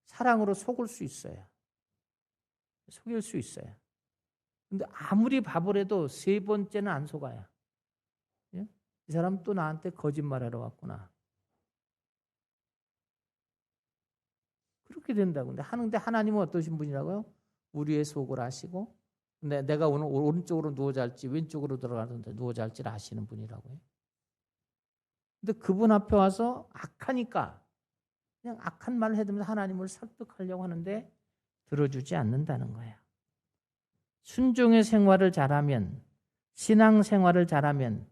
사랑으로 속을 수 있어요. 속일 수 있어요. 근데 아무리 밥을 해도 세 번째는 안 속아요. 예? 이 사람 또 나한테 거짓말하러 왔구나. 그렇게 된다고. 근데 하는데 하나님은 어떠신 분이라고요? 우리의 속을 아시고 내가 오늘 오른쪽으로 누워 잘지 왼쪽으로 들어가는데 누워 잘지를 아시는 분이라고요. 근데 그분 앞에 와서 악하니까 그냥 악한 말을 해두면서 하나님을 설득하려고 하는데 들어주지 않는다는 거예요. 순종의 생활을 잘하면 신앙 생활을 잘하면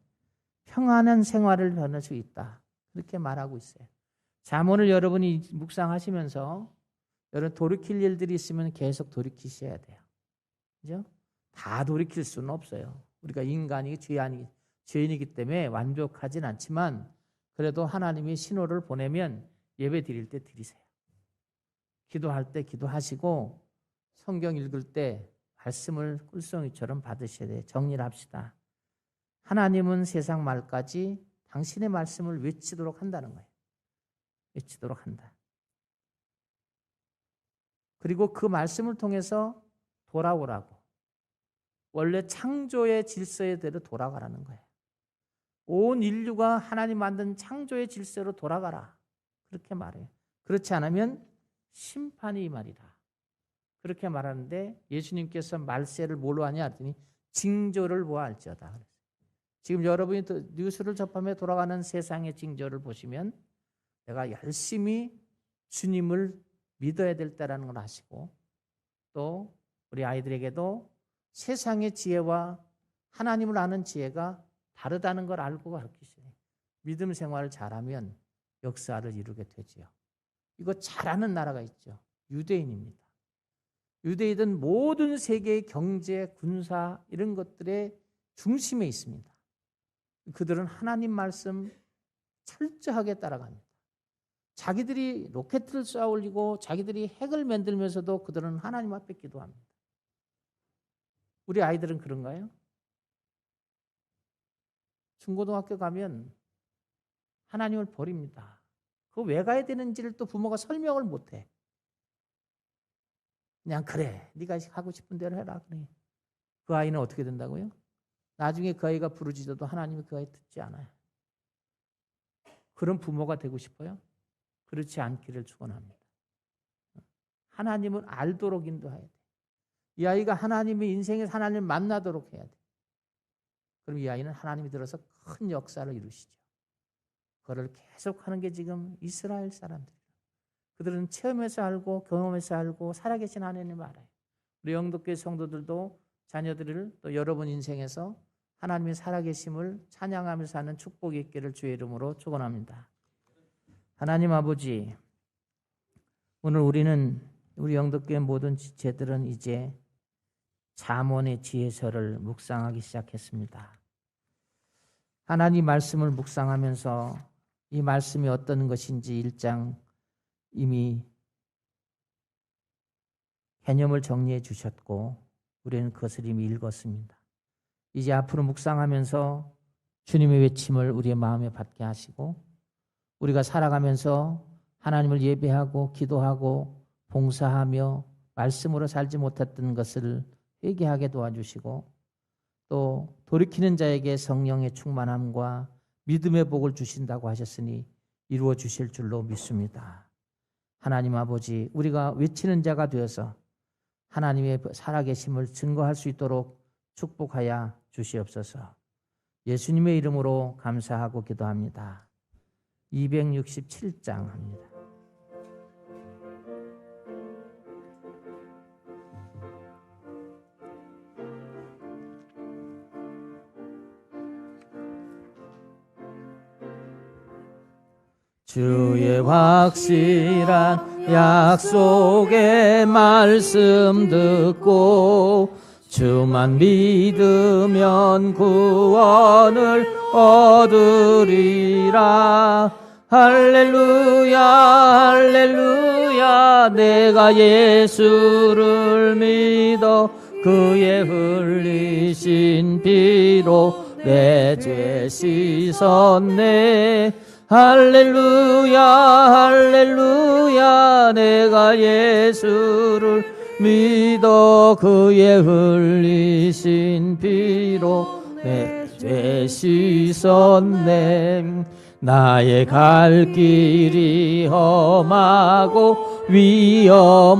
평안한 생활을 변할 수 있다. 그렇게 말하고 있어요. 잠언을 여러분이 묵상하시면서 여러분 돌이킬 일들이 있으면 계속 돌이키셔야 돼요. 그죠? 다 돌이킬 수는 없어요. 우리가 인간이 죄인이기 때문에 완벽하진 않지만 그래도 하나님이 신호를 보내면 예배 드릴 때 드리세요. 기도할 때 기도하시고 성경 읽을 때 말씀을 꿀송이처럼 받으셔야 돼요. 정리를 합시다. 하나님은 세상 말까지 당신의 말씀을 외치도록 한다는 거예요. 외치도록 한다. 그리고 그 말씀을 통해서 돌아오라고. 원래 창조의 질서에대로 돌아가라는 거예요. 온 인류가 하나님 만든 창조의 질서로 돌아가라. 그렇게 말해요. 그렇지 않으면 심판이 이 말이다. 그렇게 말하는데 예수님께서 말세를 뭘로 하냐 했더니 징조를 보아할지어다. 지금 여러분이 뉴스를 접하며 돌아가는 세상의 징조를 보시면 내가 열심히 주님을 믿어야 될 때라는 걸 아시고 또 우리 아이들에게도 세상의 지혜와 하나님을 아는 지혜가 다르다는 걸 알고 가르치시네. 믿음 생활을 잘하면 역사를 이루게 되지요. 이거 잘하는 나라가 있죠. 유대인입니다. 유대인은 모든 세계의 경제, 군사 이런 것들의 중심에 있습니다. 그들은 하나님 말씀 철저하게 따라갑니다. 자기들이 로켓을 쏘아 올리고 자기들이 핵을 만들면서도 그들은 하나님 앞에 기도합니다. 우리 아이들은 그런가요? 중고등학교 가면 하나님을 버립니다. 그거 왜 가야 되는지를 또 부모가 설명을 못해. 그냥 그래 네가 하고 싶은 대로 해라. 그래. 그 아이는 어떻게 된다고요? 나중에 그 아이가 부르짖어도 하나님이 그 아이 듣지 않아요. 그런 부모가 되고 싶어요? 그렇지 않기를 축원합니다. 하나님을 알도록 인도해야 돼. 이 아이가 하나님의 인생에서 하나님을 만나도록 해야 돼. 그럼 이 아이는 하나님이 들어서 큰 역사를 이루시죠. 그걸 계속하는 게 지금 이스라엘 사람들이에요. 그들은 체험해서 알고 경험해서 알고 살아계신 하나님을 알아요. 우리 영덕교회 성도들도 자녀들을 또 여러분 인생에서 하나님의 살아계심을 찬양하면서 사는 축복이 있기를 주의 이름으로 축원합니다. 하나님 아버지, 오늘 우리 영덕교회 모든 지체들은 이제 잠언의 지혜서를 묵상하기 시작했습니다. 하나님 말씀을 묵상하면서 이 말씀이 어떤 것인지 1장 이미 개념을 정리해 주셨고 우리는 그것을 이미 읽었습니다. 이제 앞으로 묵상하면서 주님의 외침을 우리의 마음에 받게 하시고 우리가 살아가면서 하나님을 예배하고 기도하고 봉사하며 말씀으로 살지 못했던 것을 회개하게 도와주시고 또 돌이키는 자에게 성령의 충만함과 믿음의 복을 주신다고 하셨으니 이루어 주실 줄로 믿습니다. 하나님 아버지, 우리가 외치는 자가 되어서 하나님의 살아계심을 증거할 수 있도록 축복하여 주시옵소서. 예수님의 이름으로 감사하고 기도합니다. 267장 합니다. 주의 확실한 약속의 말씀 듣고 주만 믿으면 구원을 얻으리라. 할렐루야 할렐루야. 내가 예수를 믿어 그의 흘리신 피로 내 죄 씻었네. 할렐루야 할렐루야. 내가 예수를 믿어 그의 흘리신 피로 내 죄 씻었네. 나의 갈 길이 험하고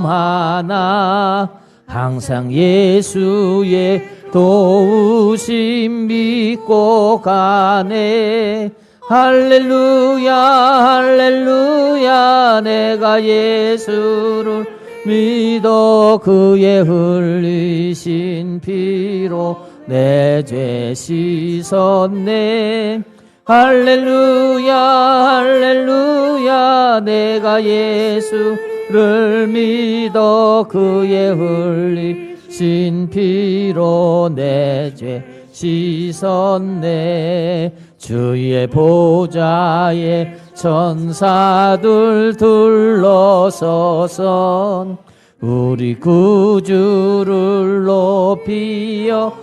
위험하나 항상 예수의 도우심 믿고 가네. 할렐루야 할렐루야. 내가 예수를 믿어 그의 흘리신 피로 내 죄 씻었네. 할렐루야 할렐루야. 내가 예수를 믿어 그의 흘리신 피로 내 죄 씻었네. 주의 보좌에 천사들 둘러서선 우리 구주를 높이어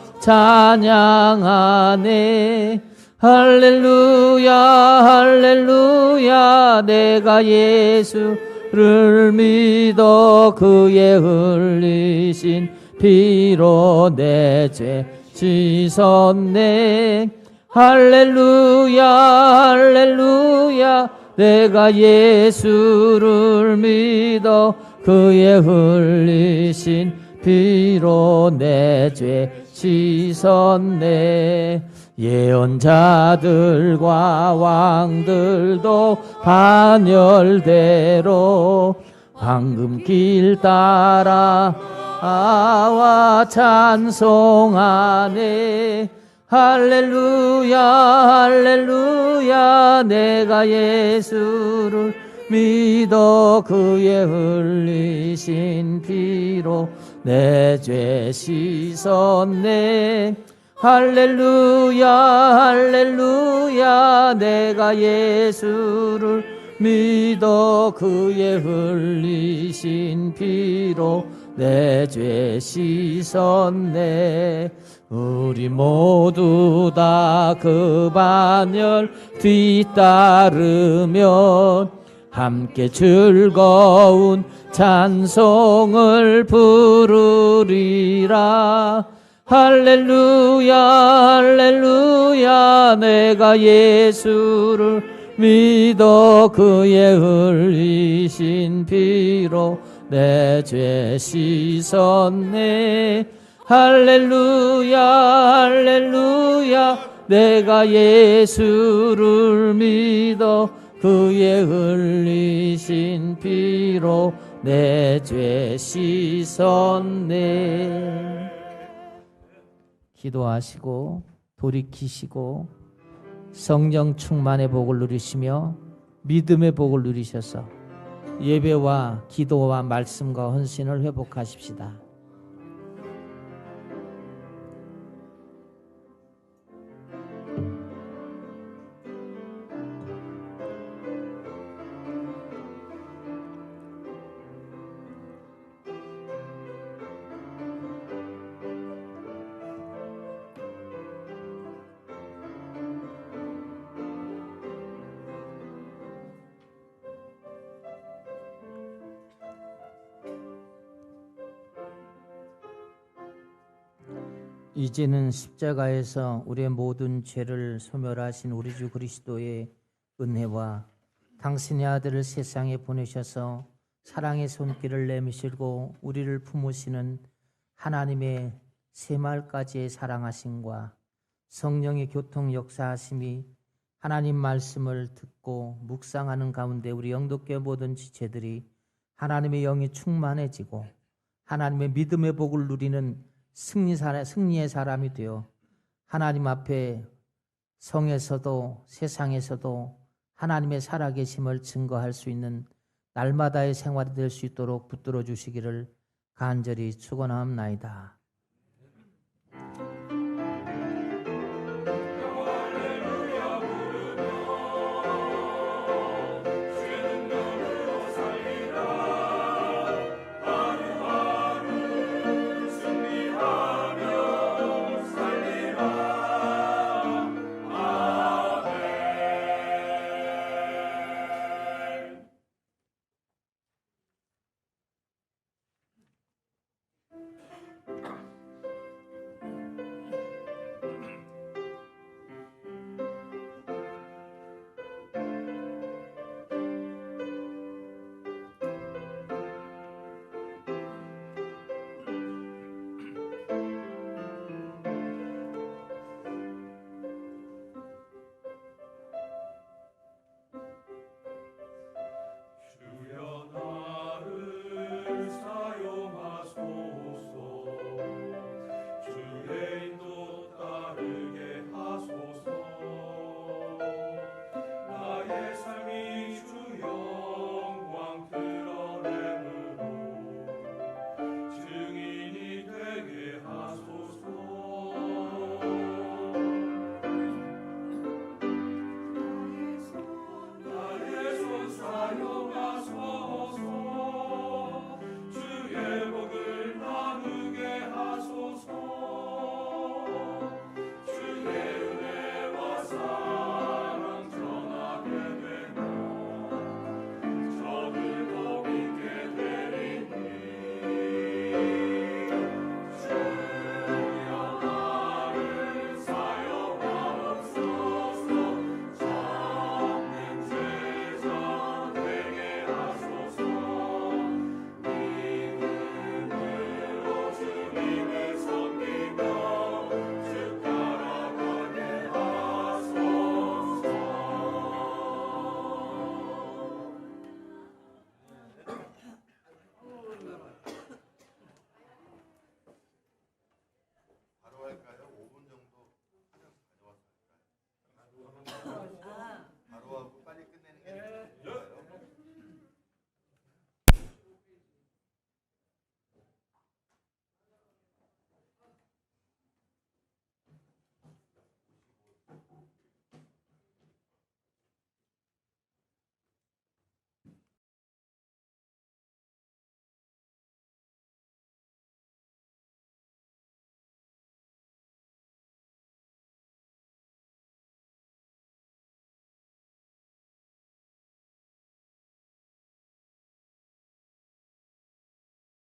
찬양하네. 할렐루야 할렐루야. 내가 예수를 믿어 그의 흘리신 피로 내 죄 씻었네. 할렐루야 할렐루야. 내가 예수를 믿어 그의 흘리신 피로 내 죄 씻었네. 예언자들과 왕들도 반열대로 황금길 따라 아와 찬송하네. 할렐루야 할렐루야. 내가 예수를 믿어 그의 흘리신 피로 내 죄 씻었네. 할렐루야 할렐루야. 내가 예수를 믿어 그의 흘리신 피로 내 죄 씻었네. 우리 모두 다 그 반열 뒤따르면 함께 즐거운 찬송을 부르리라. 할렐루야 할렐루야. 내가 예수를 믿어 그의 흘리신 피로 내 죄 씻었네. 할렐루야 할렐루야 내가 예수를 믿어 그의 흘리신 피로 내 죄 씻었네. 기도하시고 돌이키시고 성령 충만의 복을 누리시며 믿음의 복을 누리셔서 예배와 기도와 말씀과 헌신을 회복하십시다. 이제는 십자가에서 우리의 모든 죄를 소멸하신 우리 주 그리스도의 은혜와 당신의 아들을 세상에 보내셔서 사랑의 손길을 내미시고 우리를 품으시는 하나님의 세말까지의 사랑하심과 성령의 교통 역사하심이 하나님 말씀을 듣고 묵상하는 가운데 우리 영독교 모든 지체들이 하나님의 영이 충만해지고 하나님의 믿음의 복을 누리는 승리의 사람이 되어 하나님 앞에 성에서도 세상에서도 하나님의 살아계심을 증거할 수 있는 날마다의 생활이 될 수 있도록 붙들어 주시기를 간절히 축원하옵나이다.